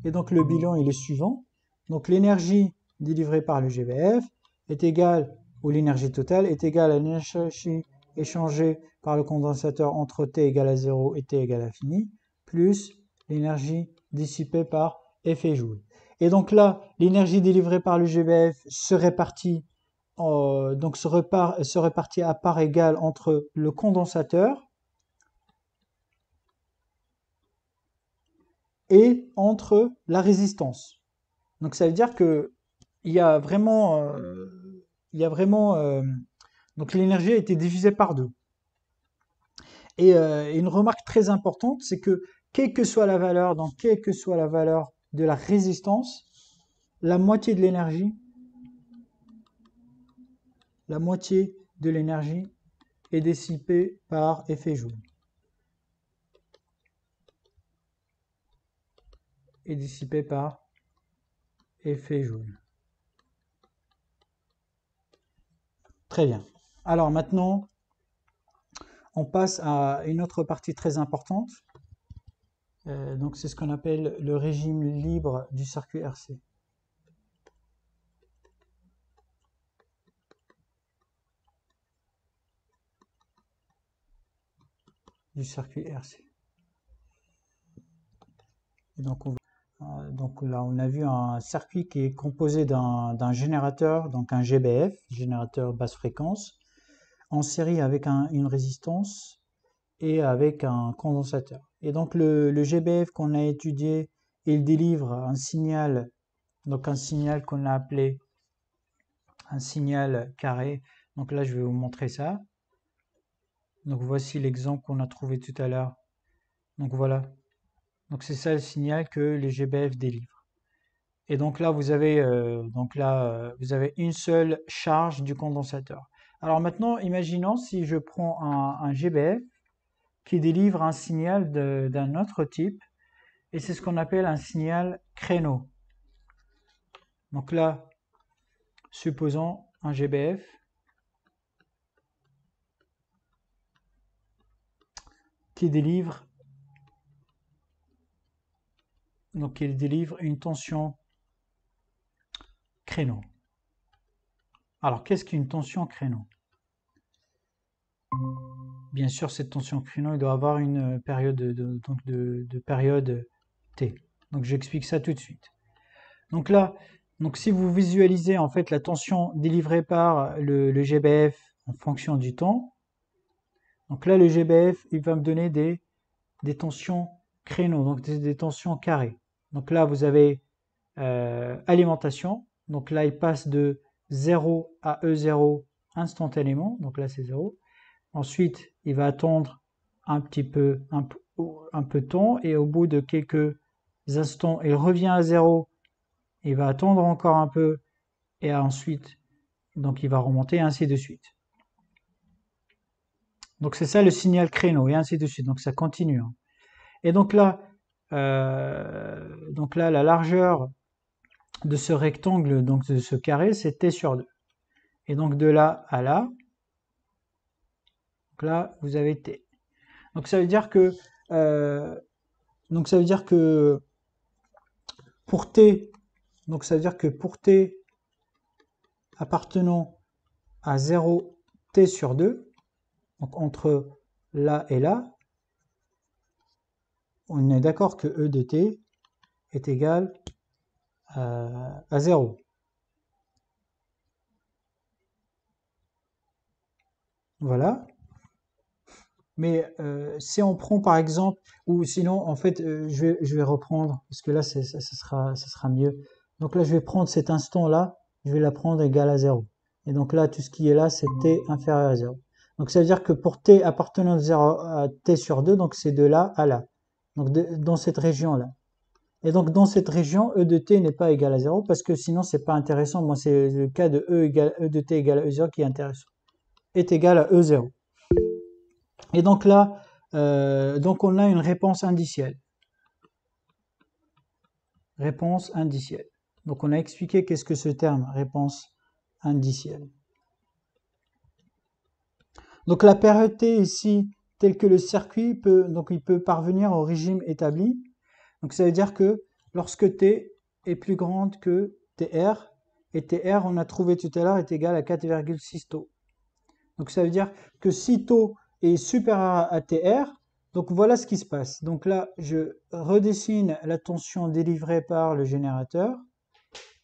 Et donc le bilan, il est suivant. Donc l'énergie délivrée par le GBF est égale, ou l'énergie totale est égale à l'énergie échangée par le condensateur entre T égale à 0 et T égale à l'infini, plus l'énergie dissipée par effet Joule. Et donc là, l'énergie délivrée par le GBF se répartit à part égale entre le condensateur et entre la résistance. Donc ça veut dire que il y a vraiment, donc l'énergie a été divisée par 2. Et une remarque très importante, c'est que quelle que soit la valeur, donc quelle que soit la valeur de la résistance, la moitié de l'énergie est dissipée par effet Joule. Est dissipée par effet Joule. Très bien. Alors maintenant, on passe à une autre partie très importante. Donc c'est ce qu'on appelle le régime libre du circuit RC. Du circuit RC. Et donc là, on a vu un circuit qui est composé d'un générateur, donc un GBF, générateur basse fréquence, en série avec une résistance et avec un condensateur. Et donc le GBF qu'on a étudié, il délivre un signal, donc un signal qu'on a appelé un signal carré. Donc là, je vais vous montrer ça. Donc voici l'exemple qu'on a trouvé tout à l'heure. Donc voilà. Donc c'est ça le signal que les GBF délivrent. Et donc là, vous avez une seule charge du condensateur. Alors maintenant, imaginons si je prends un GBF qui délivre un signal d'un autre type, et c'est ce qu'on appelle un signal créneau. Donc là, supposons un GBF qui délivre une tension créneau. Alors, qu'est-ce qu'une tension créneau? Bien sûr, cette tension créneau, il doit avoir une période de période T. Donc, j'explique ça tout de suite. Donc là, si vous visualisez en fait la tension délivrée par le GBF en fonction du temps, donc là, le GBF, il va me donner des tensions créneaux, donc des tensions carrées. Donc là, vous avez alimentation. Donc là, il passe de 0 à E0 instantanément. Donc là, c'est 0. Ensuite, il va attendre un peu de temps et au bout de quelques instants, il revient à 0. Il va attendre encore un peu et ensuite, donc il va remonter et ainsi de suite. Donc c'est ça le signal créneau et ainsi de suite. Donc ça continue. Et donc là, la largeur de ce rectangle, donc de ce carré, c'est T sur 2. Et donc de là à là, donc là vous avez T. Donc ça veut dire que pour T, appartenant à 0 T sur 2, donc entre là et là, on est d'accord que E de T est égal à 0. Voilà. Mais si on prend par exemple, ou sinon en fait je vais reprendre, parce que là ça sera mieux. Donc là, je vais prendre cet instant-là, je vais la prendre égale à 0. Et donc là, tout ce qui est là, c'est t inférieur à 0. Donc ça veut dire que pour t appartenant de 0 à t sur 2, donc c'est de là à là. Donc dans cette région-là. Et donc dans cette région, e de t n'est pas égal à 0 parce que sinon c'est pas intéressant. Moi, c'est le cas de e de t égale à e0 qui est intéressant. Est égal à e0. Et donc là, donc on a une réponse indicielle. Réponse indicielle. Donc on a expliqué qu'est-ce que ce terme, réponse indicielle. Donc la période t ici, telle que le circuit il peut parvenir au régime établi. Donc ça veut dire que lorsque t est plus grande que tr, et tr on a trouvé tout à l'heure est égal à 4,6 taux. Donc ça veut dire que si taux est supérieur à tr, donc voilà ce qui se passe. Donc là, je redessine la tension délivrée par le générateur.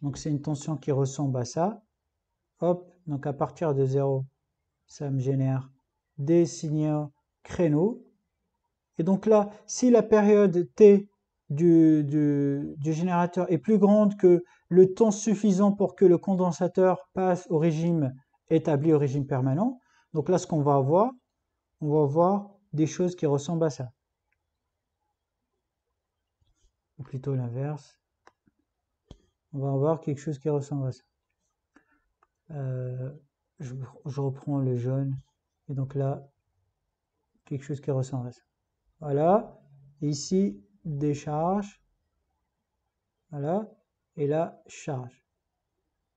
Donc c'est une tension qui ressemble à ça. Hop, donc à partir de 0, ça me génère des signaux créneaux. Et donc là, si la période t du générateur est plus grande que le temps suffisant pour que le condensateur passe au régime établi, au régime permanent, donc là, ce qu'on va avoir, on va avoir des choses qui ressemblent à ça. Ou plutôt l'inverse. On va avoir quelque chose qui ressemble à ça. Je reprends le jaune. Et donc là, quelque chose qui ressemble à ça. Voilà. Et ici, décharge. Voilà. Et là, charge.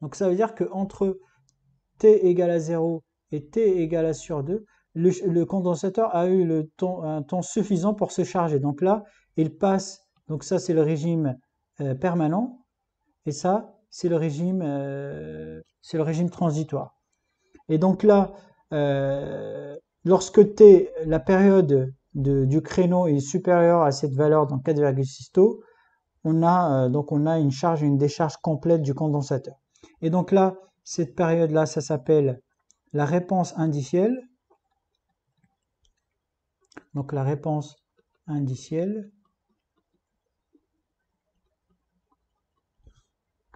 Donc ça veut dire que entre t égale à 0 et t égale à sur 2, le condensateur a eu un temps suffisant pour se charger. Donc là, il passe. Donc ça, c'est le régime permanent. Et ça, c'est le régime transitoire. Et donc là, lorsque t, la période du créneau est supérieure à cette valeur, donc 4,6 taux, on a une charge et une décharge complète du condensateur. Et donc là, cette période-là, ça s'appelle la réponse indicielle. Donc la réponse indicielle.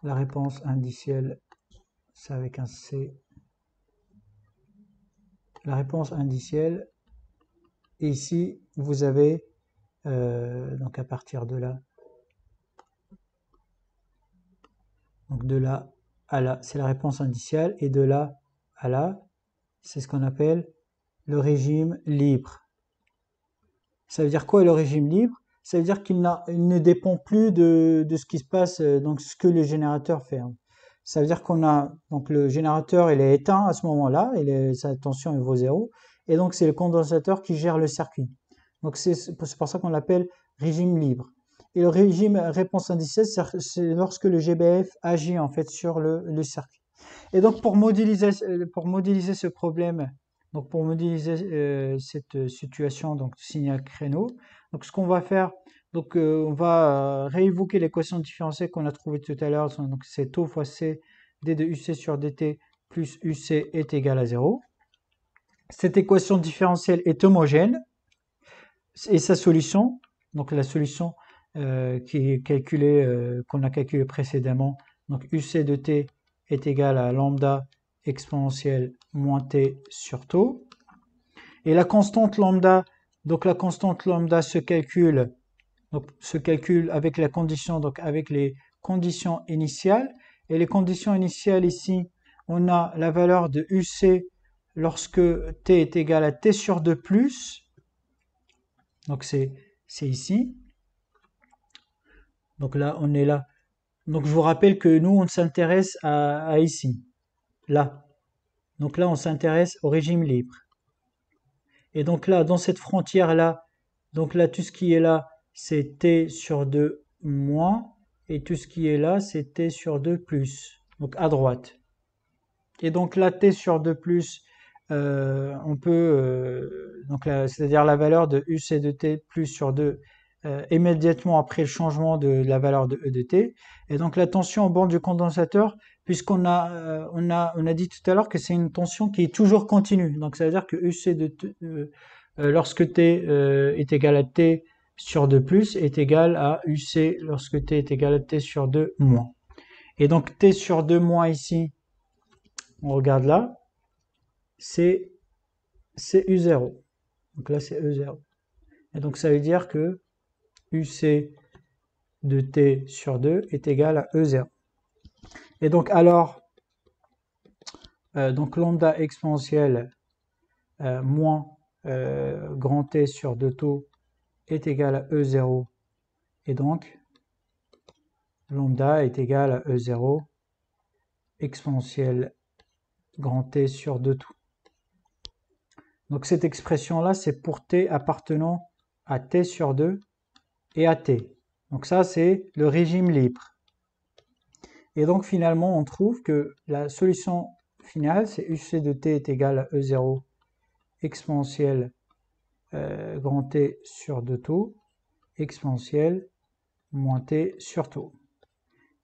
La réponse indicielle, c'est avec un C. La réponse indicielle. Et ici, vous avez, donc à partir de là, donc de là à là, c'est la réponse indicielle, et de là à là, c'est ce qu'on appelle le régime libre. Ça veut dire quoi le régime libre? Ça veut dire qu'il ne dépend plus de ce qui se passe, donc ce que le générateur fait. Ça veut dire qu'on a, donc le générateur il est éteint à ce moment-là, sa tension il vaut 0, et donc c'est le condensateur qui gère le circuit. Donc c'est pour ça qu'on l'appelle régime libre. Et le régime réponse indicielle, c'est lorsque le GBF agit en fait sur le circuit. Et donc pour modéliser ce problème, donc pour modéliser cette situation, donc signal créneau, donc ce qu'on va faire, donc on va réévoquer l'équation différentielle qu'on a trouvée tout à l'heure, donc c'est taux fois C d de UC sur dt plus UC est égal à 0. Cette équation différentielle est homogène et sa solution, donc la solution qui est calculée, qu'on a calculée précédemment, donc UC de t est égal à lambda exponentielle moins t sur taux. Et la constante lambda, donc la constante lambda se calcule avec la condition, donc avec les conditions initiales. Et les conditions initiales ici, on a la valeur de UC lorsque t est égal à t sur 2 plus. Donc c'est ici. Donc là, on est là. Donc je vous rappelle que nous, on s'intéresse à ici. Là. Donc là, on s'intéresse au régime libre. Et donc là, dans cette frontière-là, donc là, tout ce qui est là, c'est t sur 2 moins, et tout ce qui est là, c'est t sur 2 plus, donc à droite. Et donc là, t sur 2 plus, on peut, c'est-à-dire la valeur de uc de t plus sur 2, immédiatement après le changement de la valeur de e de t. Et donc la tension au bord du condensateur, puisqu'on a, on a dit tout à l'heure que c'est une tension qui est toujours continue. Donc ça veut dire que uc de t, lorsque t est égal à t sur 2 plus est égal à uc lorsque t est égal à t sur 2 moins. Et donc t sur 2 moins ici, on regarde là, c'est U0. Donc là, c'est E0. Et donc ça veut dire que UC de t sur 2 est égal à E0. Et donc alors, donc lambda exponentielle moins grand T sur 2 taux est égal à E0. Et donc, lambda est égal à E0 exponentielle grand T sur 2 tout. Donc cette expression-là, c'est pour T appartenant à T sur 2 et à T. Donc ça, c'est le régime libre. Et donc finalement, on trouve que la solution finale, c'est UC de T est égal à E0 exponentielle grand T sur 2 taux exponentielle moins T sur taux.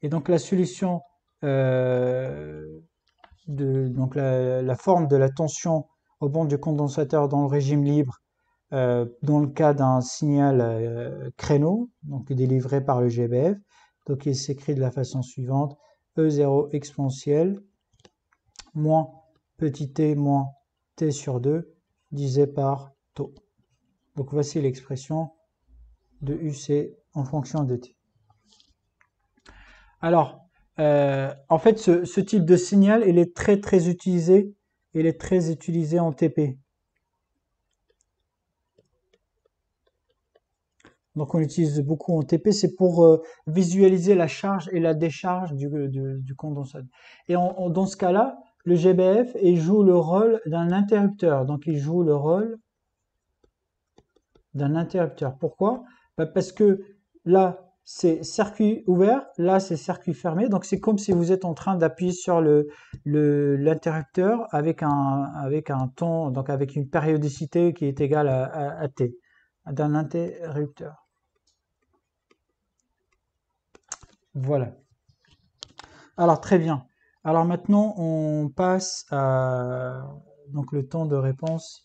Et donc la solution donc la forme de la tension au bord du condensateur dans le régime libre dans le cas d'un signal créneau, donc délivré par le GBF. Donc il s'écrit de la façon suivante: E0 exponentielle moins petit t moins t sur 2 divisé par taux. Donc voici l'expression de UC en fonction de t. Alors, en fait, ce type de signal, il est très utilisé. Il est très utilisé en TP. Donc, on l'utilise beaucoup en TP. C'est pour visualiser la charge et la décharge du condensateur. Et dans ce cas-là, le GBF, il joue le rôle d'un interrupteur. Donc, il joue le rôle d'un interrupteur. Pourquoi? Parce que là, c'est circuit ouvert, là c'est circuit fermé, donc c'est comme si vous êtes en train d'appuyer sur l'interrupteur avec un temps, donc avec une périodicité qui est égale à t, d'un interrupteur. Voilà. Alors très bien. Alors maintenant on passe à donc le temps de réponse.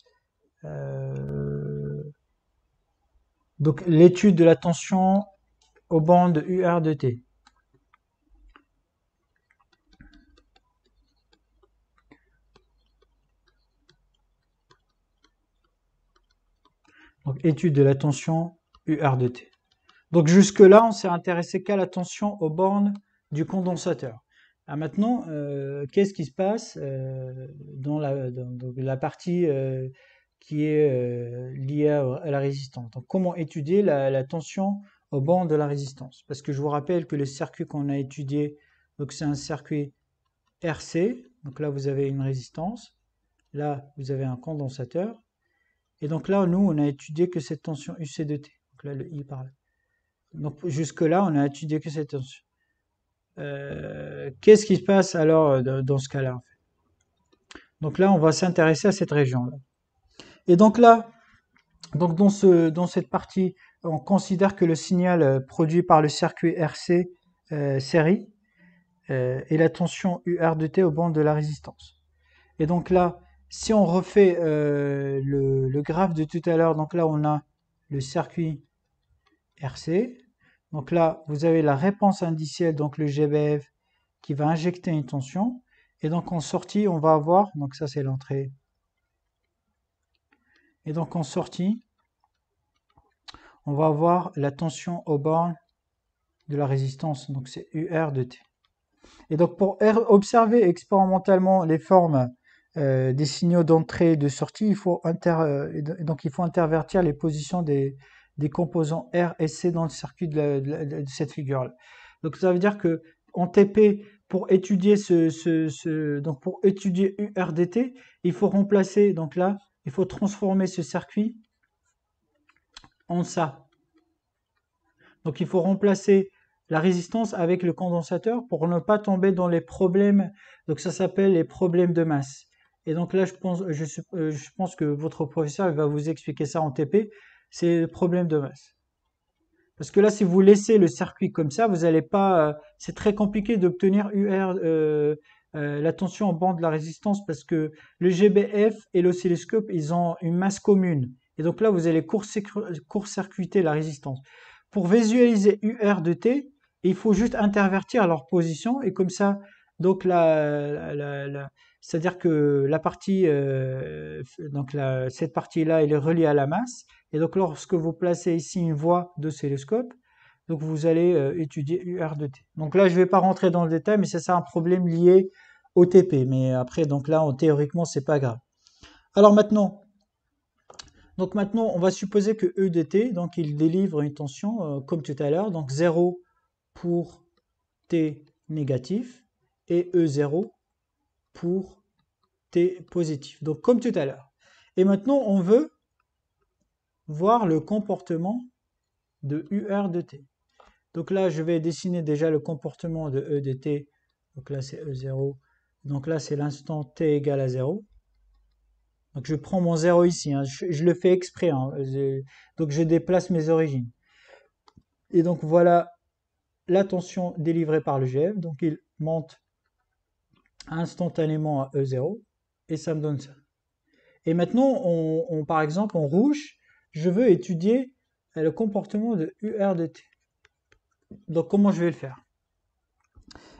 Donc l'étude de la tension aux bandes UR de T. Donc étude de la tension UR de T. Donc jusque-là, on s'est intéressé qu'à la tension aux bornes du condensateur. Alors maintenant, qu'est-ce qui se passe dans la partie qui est liée à la résistance? Donc comment étudier la tension aux bornes de la résistance? Parce que je vous rappelle que le circuit qu'on a étudié, donc c'est un circuit RC. Donc là, vous avez une résistance. Là, vous avez un condensateur. Et donc là, nous, on a étudié que cette tension UC de T. Donc là, le I par là. Donc jusque-là, on a étudié que cette tension. Qu'est-ce qui se passe alors dans ce cas-là en fait? Donc là, on va s'intéresser à cette région-là. Et donc là, donc dans cette partie, on considère que le signal produit par le circuit RC série est la tension UR de T au bord de la résistance. Et donc là, si on refait le graphe de tout à l'heure, donc là on a le circuit RC. Donc là, vous avez la réponse indicielle, donc le GBF, qui va injecter une tension. Et donc en sortie, on va avoir, donc ça c'est l'entrée. Et donc en sortie, on va avoir la tension aux bornes de la résistance, donc c'est UR de T. Et donc pour observer expérimentalement les formes des signaux d'entrée et de sortie, il faut intervertir les positions des composants R et C dans le circuit de cette figure-là. Donc ça veut dire que en TP, pour étudier donc pour étudier URDT, il faut remplacer, donc là, il faut transformer ce circuit en ça. Donc il faut remplacer la résistance avec le condensateur pour ne pas tomber dans les problèmes. Donc ça s'appelle les problèmes de masse. Et donc là, je pense que votre professeur va vous expliquer ça en TP. C'est le problème de masse. Parce que là, si vous laissez le circuit comme ça, vous n'allez pas. C'est très compliqué d'obtenir la tension en bande de la résistance parce que le GBF et l'oscilloscope, ils ont une masse commune. Et donc là, vous allez court-circuiter la résistance. Pour visualiser UR de T, Et il faut juste intervertir leur position et comme ça, donc c'est-à-dire que la partie, cette partie-là, elle est reliée à la masse. Et donc lorsque vous placez ici une voie d'oscilloscope, donc vous allez étudier UR de t. Donc là, je vais pas rentrer dans le détail, mais c'est ça un problème lié au TP. Mais après, donc là, théoriquement, c'est pas grave. Alors maintenant, on va supposer que E de t, donc il délivre une tension comme tout à l'heure, donc 0 pour t négatif et E0 pour t positif. Donc comme tout à l'heure. Et maintenant, on veut voir le comportement de UR de t. Donc là, je vais dessiner déjà le comportement de E de t. Donc là, c'est E0. Donc là, c'est l'instant t égale à 0. Donc je prends mon 0 ici. Hein. Je le fais exprès. Hein. Donc je déplace mes origines. Et donc voilà la tension délivrée par le GF. Donc il monte instantanément à E0. Et ça me donne ça. Et maintenant, par exemple, en rouge, je veux étudier le comportement de UR de t. Donc comment je vais le faire?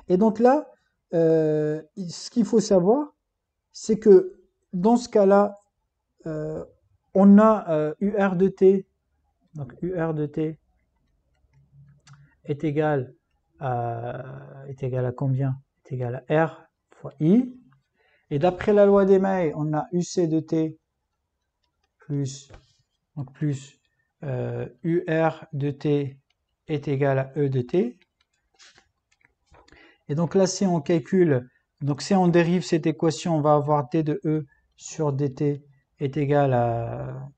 Et donc là, ce qu'il faut savoir, c'est que dans ce cas-là, on a UR de t, donc UR de t est égal à combien? Est égal à R fois I. Et d'après la loi d'Emaille, on a UC de t plus UR de t est égal à E de t. Et donc là, si on calcule, donc si on dérive cette équation, on va avoir d de E sur dt est égal à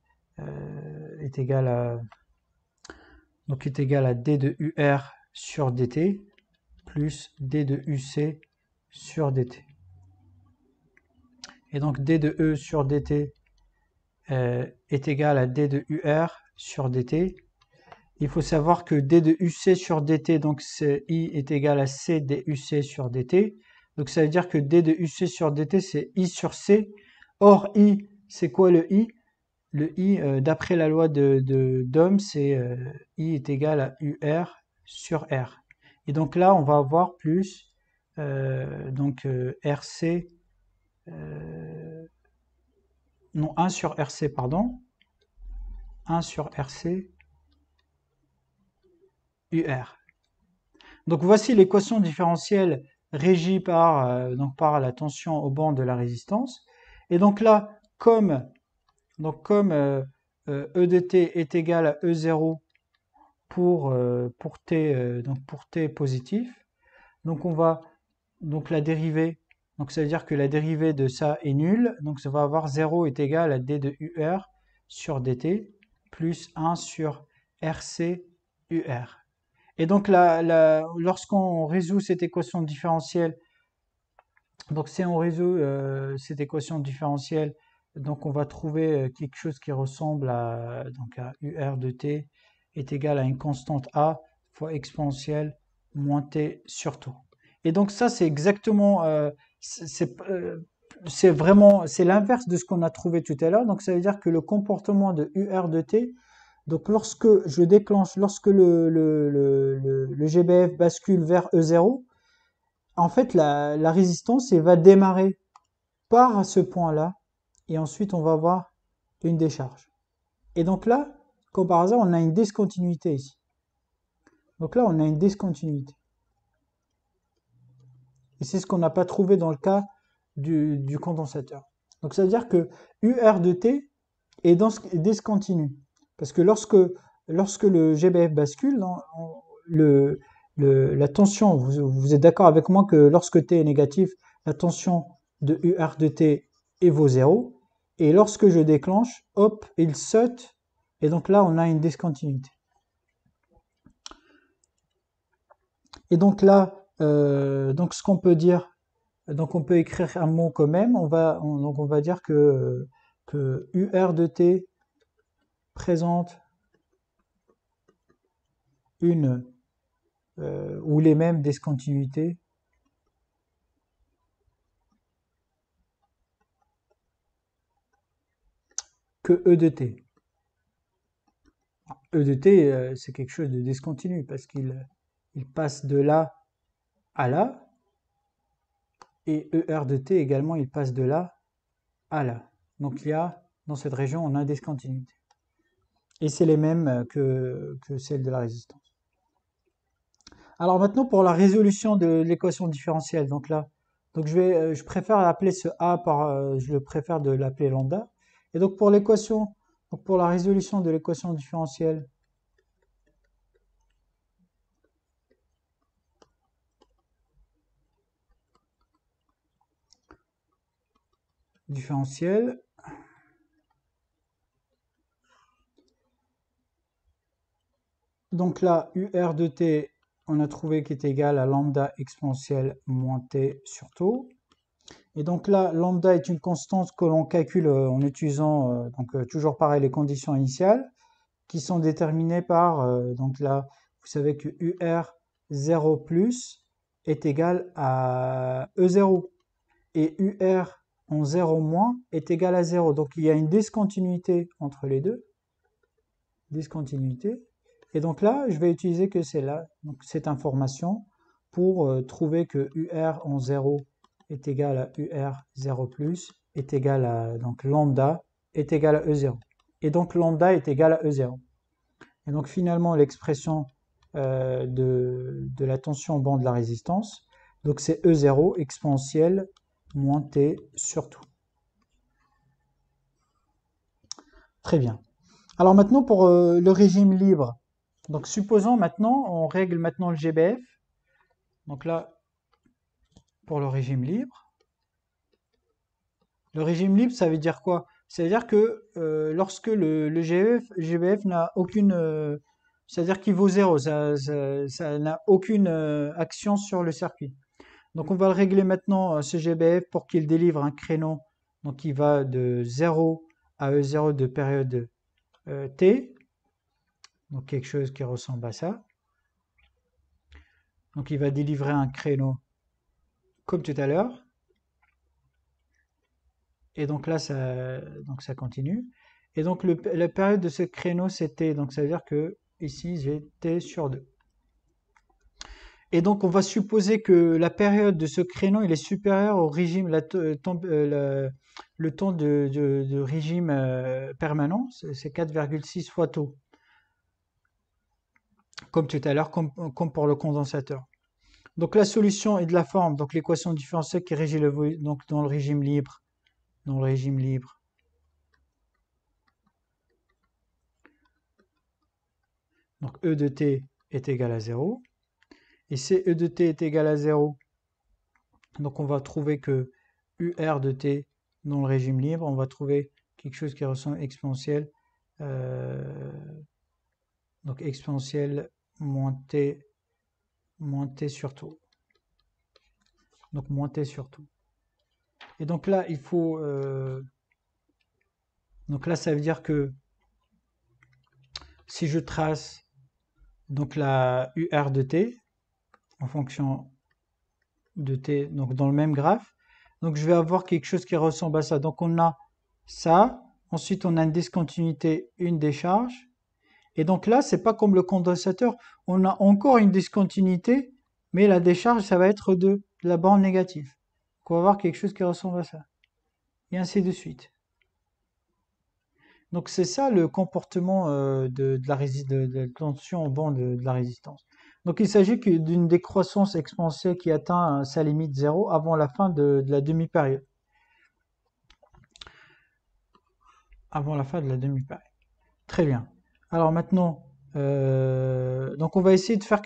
d de UR sur dt plus d de UC sur dt. Et donc d de E sur dt est égal à d de UR sur dt. Il faut savoir que d de UC sur dt, donc I est égal à C DUC sur dt. Donc ça veut dire que d de UC sur dt, c'est I sur C. Or, I, c'est quoi le I? Le I, d'après la loi d'Ohm, c'est I est égal à UR sur R. Et donc là, on va avoir plus RC, non 1 sur RC, pardon, 1 sur RC UR. Donc voici l'équation différentielle régie par la tension au banc de la résistance. Et donc là, comme E de t est égal à E0 pour t positif, donc la dérivée, donc ça veut dire que la dérivée de ça est nulle, donc ça va avoir 0 est égal à d de UR sur dt plus 1 sur RC UR. Et donc lorsqu'on résout cette équation différentielle, donc si on résout cette équation différentielle, donc on va trouver quelque chose qui ressemble à UR de t est égal à une constante A fois exponentielle moins t sur tau. Et donc ça c'est exactement, c'est l'inverse de ce qu'on a trouvé tout à l'heure. Donc ça veut dire que le comportement de UR de t, donc lorsque le GBF bascule vers E0, en fait la résistance elle va démarrer par ce point-là et ensuite on va avoir une décharge. Et donc là, comme par hasard, on a une discontinuité ici. Donc là, on a une discontinuité. Et c'est ce qu'on n'a pas trouvé dans le cas du condensateur. Donc ça veut dire que UR de t est discontinu. Parce que lorsque le GBF bascule, la tension, vous êtes d'accord avec moi que lorsque t est négatif, la tension de UR de t vaut 0. Et lorsque je déclenche, hop, il saute. Et donc là, on a une discontinuité. Et donc là, donc ce qu'on peut dire, donc on peut écrire un mot quand même. On va dire que UR de t présente une ou les mêmes discontinuités que E de t. E de t, c'est quelque chose de discontinu parce qu'il il passe de là à là, et ER de T également, il passe de là à là. Donc il y a, dans cette région, on a des discontinuités. Et c'est les mêmes que celles de la résistance. Alors maintenant, pour la résolution de l'équation différentielle, donc là, donc je préfère appeler ce A par, je le préfère de l'appeler lambda. Et donc pour l'équation, donc pour la résolution de l'équation différentielle, donc là, UR de T, on a trouvé qu'il est égal à lambda exponentielle moins T sur tau. Et donc là, lambda est une constante que l'on calcule en utilisant, toujours pareil, les conditions initiales, qui sont déterminées par, donc là, vous savez que UR 0 plus est égal à E0, et UR en 0 moins est égal à 0. Donc il y a une discontinuité entre les deux, discontinuité. Et donc là, je vais utiliser que celle-là, donc cette information, pour trouver que UR en 0 est égal à UR 0 plus est égal à, donc lambda est égal à E0. Et donc lambda est égal à E0. Et donc finalement l'expression de la tension au banc de la résistance, donc c'est E0 exponentielle moins T sur tout. Très bien. Alors maintenant pour le régime libre. Donc supposons maintenant, on règle maintenant le GBF. Donc là, pour le régime libre. Le régime libre, ça veut dire quoi? Ça veut dire que lorsque le GBF n'a aucune... c'est-à-dire qu'il vaut 0, ça n'a aucune action sur le circuit. Donc on va le régler maintenant, ce GBF, pour qu'il délivre un créneau. Donc il va de 0 à E0 de période T. Donc quelque chose qui ressemble à ça. Donc il va délivrer un créneau comme tout à l'heure. Et donc là, ça continue. Et donc la période de ce créneau, c'est T. Donc ça veut dire que ici, j'ai T sur 2. Et donc on va supposer que la période de ce créneau, il est supérieur au régime, le temps de régime permanent, c'est 4,6 fois tau. Comme tout à l'heure, comme pour le condensateur. Donc la solution est de la forme, donc l'équation différentielle qui régit donc dans le régime libre. Dans le régime libre. Donc E de t est égal à 0. Et si E de t est égal à 0, donc on va trouver que UR de t dans le régime libre, on va trouver quelque chose qui ressemble à exponentielle. Donc exponentielle moins t sur tout. Donc moins t sur tout. Et donc là, il faut... donc là, ça veut dire que si je trace donc la UR de t en fonction de t, donc dans le même graphe, donc je vais avoir quelque chose qui ressemble à ça. Donc on a ça, ensuite on a une discontinuité, une décharge, et donc là, c'est pas comme le condensateur, on a encore une discontinuité, mais la décharge, ça va être de la bande négative. Donc on va avoir quelque chose qui ressemble à ça. Et ainsi de suite. Donc c'est ça le comportement de la tension au banc de la résistance. Donc il s'agit d'une décroissance exponentielle qui atteint sa limite 0 avant la fin de la demi-période. Avant la fin de la demi-période. Très bien. Alors maintenant, donc on va essayer de faire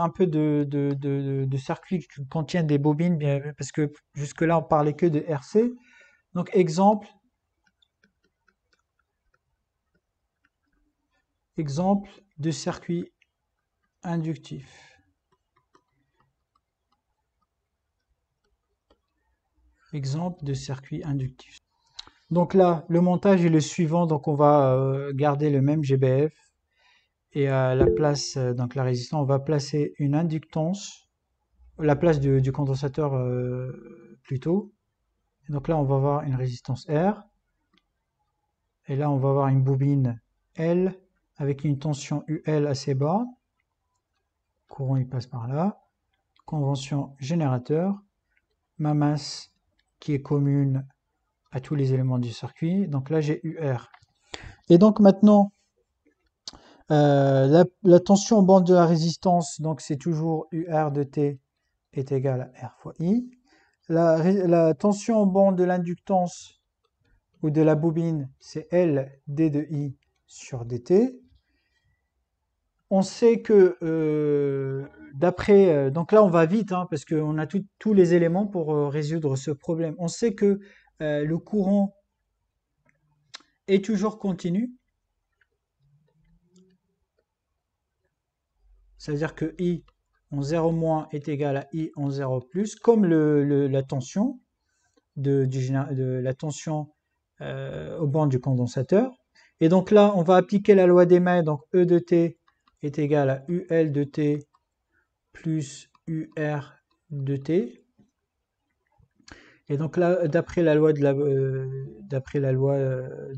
un peu de circuits qui contiennent des bobines, bien, parce que jusque-là on parlait que de RC. Donc exemple de circuit inductif. Exemple de circuit inductif. Donc là, le montage est le suivant. Donc on va garder le même GBF. Et à la place, donc la résistance, on va placer une inductance, la place du condensateur plutôt. Et donc là, on va avoir une résistance R. Et là, on va avoir une bobine L avec une tension UL assez bas. courant il passe par là, convention générateur, ma masse qui est commune à tous les éléments du circuit, donc là j'ai UR. Et donc maintenant, la tension en bande de la résistance, donc c'est toujours UR de T est égal à R fois I. La tension en bande de l'inductance ou de la bobine, c'est L D de I sur dt. On sait que d'après, donc là on va vite hein, parce qu'on a tous les éléments pour résoudre ce problème. On sait que le courant est toujours continu. C'est-à-dire que I en 0- est égal à I en 0+, comme la tension de la tension au banc du condensateur. Et donc là, on va appliquer la loi des mailles, donc E de T est égal à UL de T plus UR de T. Et donc là, d'après la loi de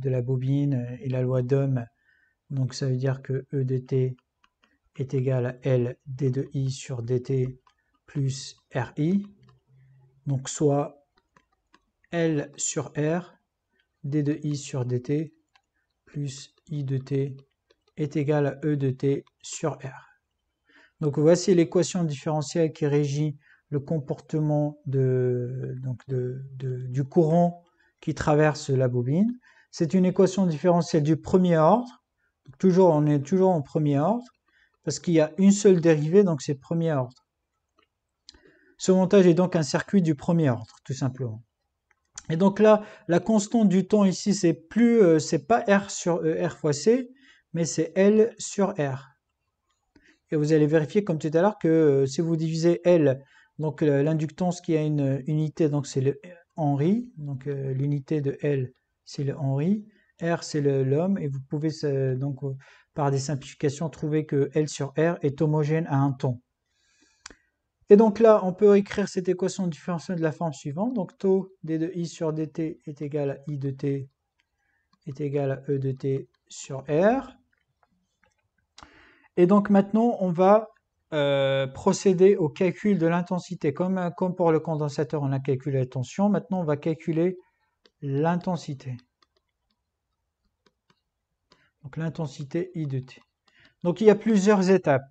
la bobine et la loi d'Ohm, donc ça veut dire que E de T est égal à L d de I sur dt plus RI. Donc soit L sur R d de I sur dt plus I de T est égal à E de T sur R. Donc voici l'équation différentielle qui régit le comportement du courant qui traverse la bobine. C'est une équation différentielle du premier ordre. Donc on est toujours en premier ordre parce qu'il y a une seule dérivée, donc c'est premier ordre. Ce montage est donc un circuit du premier ordre, tout simplement. Et donc là, la constante du temps ici, c'est pas R sur R fois C, mais c'est L sur R. Et vous allez vérifier comme tout à l'heure que si vous divisez L, donc l'inductance qui a une unité, donc c'est le Henry, donc l'unité de L, c'est le Henry, R c'est l'ohm, et vous pouvez donc par des simplifications trouver que L sur R est homogène à un temps. Et donc là, on peut écrire cette équation différentielle de la forme suivante. Donc taux d de I sur dt est égal à I de t est égal à E de t sur R. Et donc maintenant, on va procéder au calcul de l'intensité. Comme pour le condensateur, on a calculé la tension. Maintenant, on va calculer l'intensité. Donc l'intensité I de t. Donc il y a plusieurs étapes.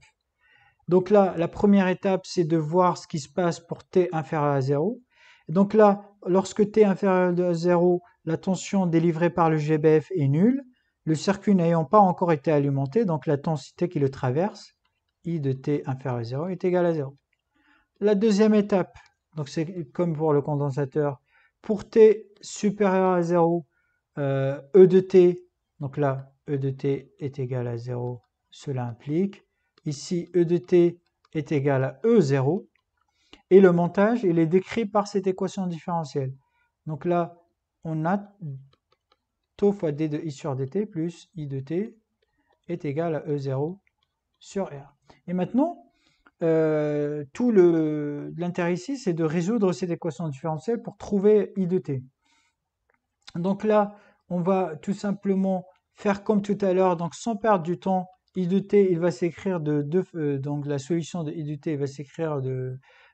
Donc là, la première étape, c'est de voir ce qui se passe pour t inférieur à 0. Donc là, lorsque t inférieur à 0, la tension délivrée par le GBF est nulle. Le circuit n'ayant pas encore été alimenté, donc la densité qui le traverse, I de t inférieur à 0, est égale à 0. La deuxième étape, donc c'est comme pour le condensateur, pour t supérieur à 0, E de t, donc là, E de t est égal à 0, cela implique ici, E de t est égal à E0. Et le montage, il est décrit par cette équation différentielle. Donc là, on a taux fois d de I sur dt plus I de t est égal à E0 sur R. Et maintenant, tout l'intérêt ici, c'est de résoudre cette équation différentielle pour trouver I de t. Donc là, on va tout simplement faire comme tout à l'heure, donc sans perdre du temps. I de t, il va s'écrire donc la solution de I de t va s'écrire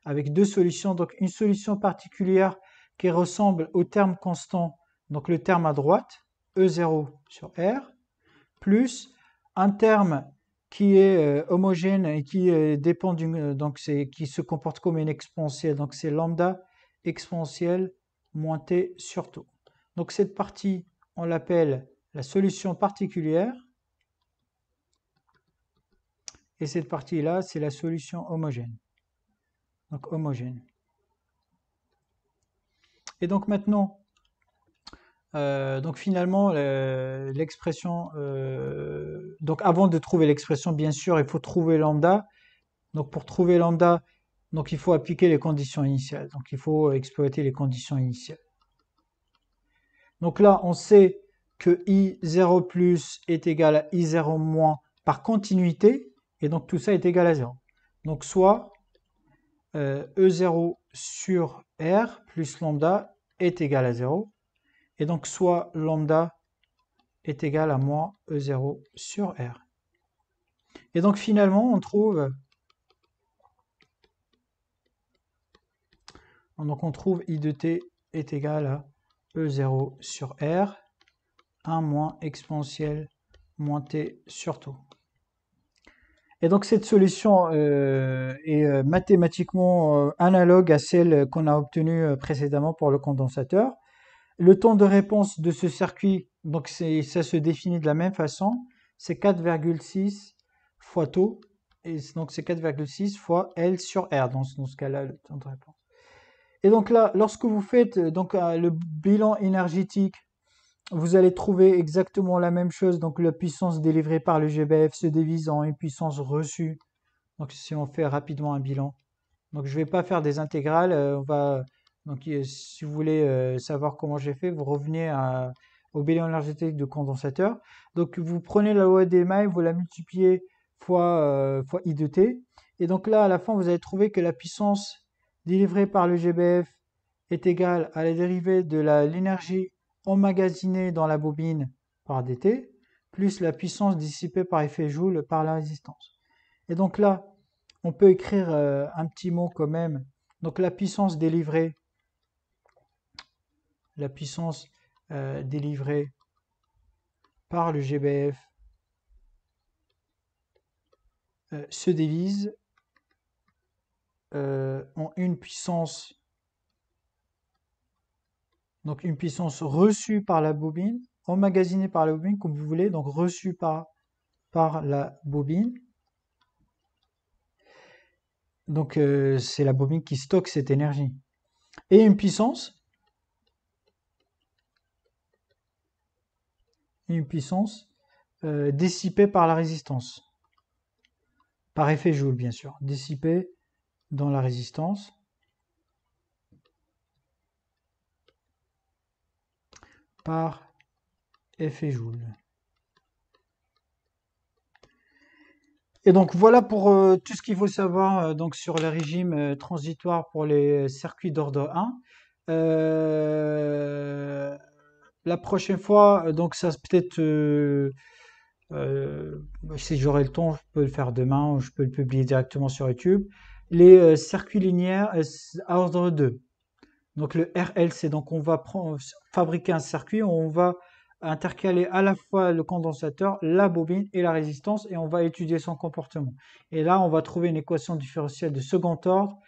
avec deux solutions. Donc une solution particulière qui ressemble au terme constant, donc le terme à droite, E0 sur R, plus un terme qui est homogène et qui dépend qui se comporte comme une exponentielle. Donc c'est lambda exponentielle moins t sur taux. Donc cette partie, on l'appelle la solution particulière. Et cette partie-là, c'est la solution homogène. Donc homogène. Et donc maintenant, donc finalement, l'expression... donc avant de trouver l'expression, bien sûr, il faut trouver lambda. Donc pour trouver lambda, donc il faut appliquer les conditions initiales. Donc il faut exploiter les conditions initiales. Donc là, on sait que I0+ est égal à I0- par continuité. Et donc tout ça est égal à 0. Donc soit E0 sur R plus lambda est égal à 0. Et donc soit lambda est égal à moins E0 sur R. Et donc finalement, on trouve Donc on trouve I de t est égal à E0 sur R, 1 moins exponentielle moins t sur tout. Et donc cette solution est mathématiquement analogue à celle qu'on a obtenue précédemment pour le condensateur. Le temps de réponse de ce circuit, donc ça se définit de la même façon, c'est 4,6 fois taux, et donc c'est 4,6 fois L sur R dans ce cas-là, le temps de réponse. Et donc là, lorsque vous faites le bilan énergétique, vous allez trouver exactement la même chose. Donc la puissance délivrée par le GBF se divise en une puissance reçue. Donc si on fait rapidement un bilan. Donc je ne vais pas faire des intégrales. Si vous voulez savoir comment j'ai fait, vous revenez au bilan énergétique de condensateur. Donc vous prenez la loi des mailles, vous la multipliez fois I de t. Et donc là, à la fin, vous allez trouver que la puissance délivrée par le GBF est égale à la dérivée de l'énergie emmagasinée dans la bobine par dt, plus la puissance dissipée par effet Joule par la résistance. Et donc là, on peut écrire un petit mot quand même. Donc la puissance délivrée par le GBF se divise en une puissance, donc une puissance reçue par la bobine, emmagasinée par la bobine, comme vous voulez, donc reçue par la bobine. Donc c'est la bobine qui stocke cette énergie. Et une puissance dissipée par la résistance. Par effet Joule, bien sûr. Dissipée dans la résistance. Par effet Joule. Et donc voilà pour tout ce qu'il faut savoir donc sur le régime transitoire pour les circuits d'ordre 1. La prochaine fois, donc ça peut-être si j'aurai le temps, je peux le faire demain ou je peux le publier directement sur YouTube. Les circuits linéaires à ordre 2. Donc le RLC, donc on va fabriquer un circuit où on va intercaler à la fois le condensateur, la bobine et la résistance et on va étudier son comportement. Et là, on va trouver une équation différentielle de second ordre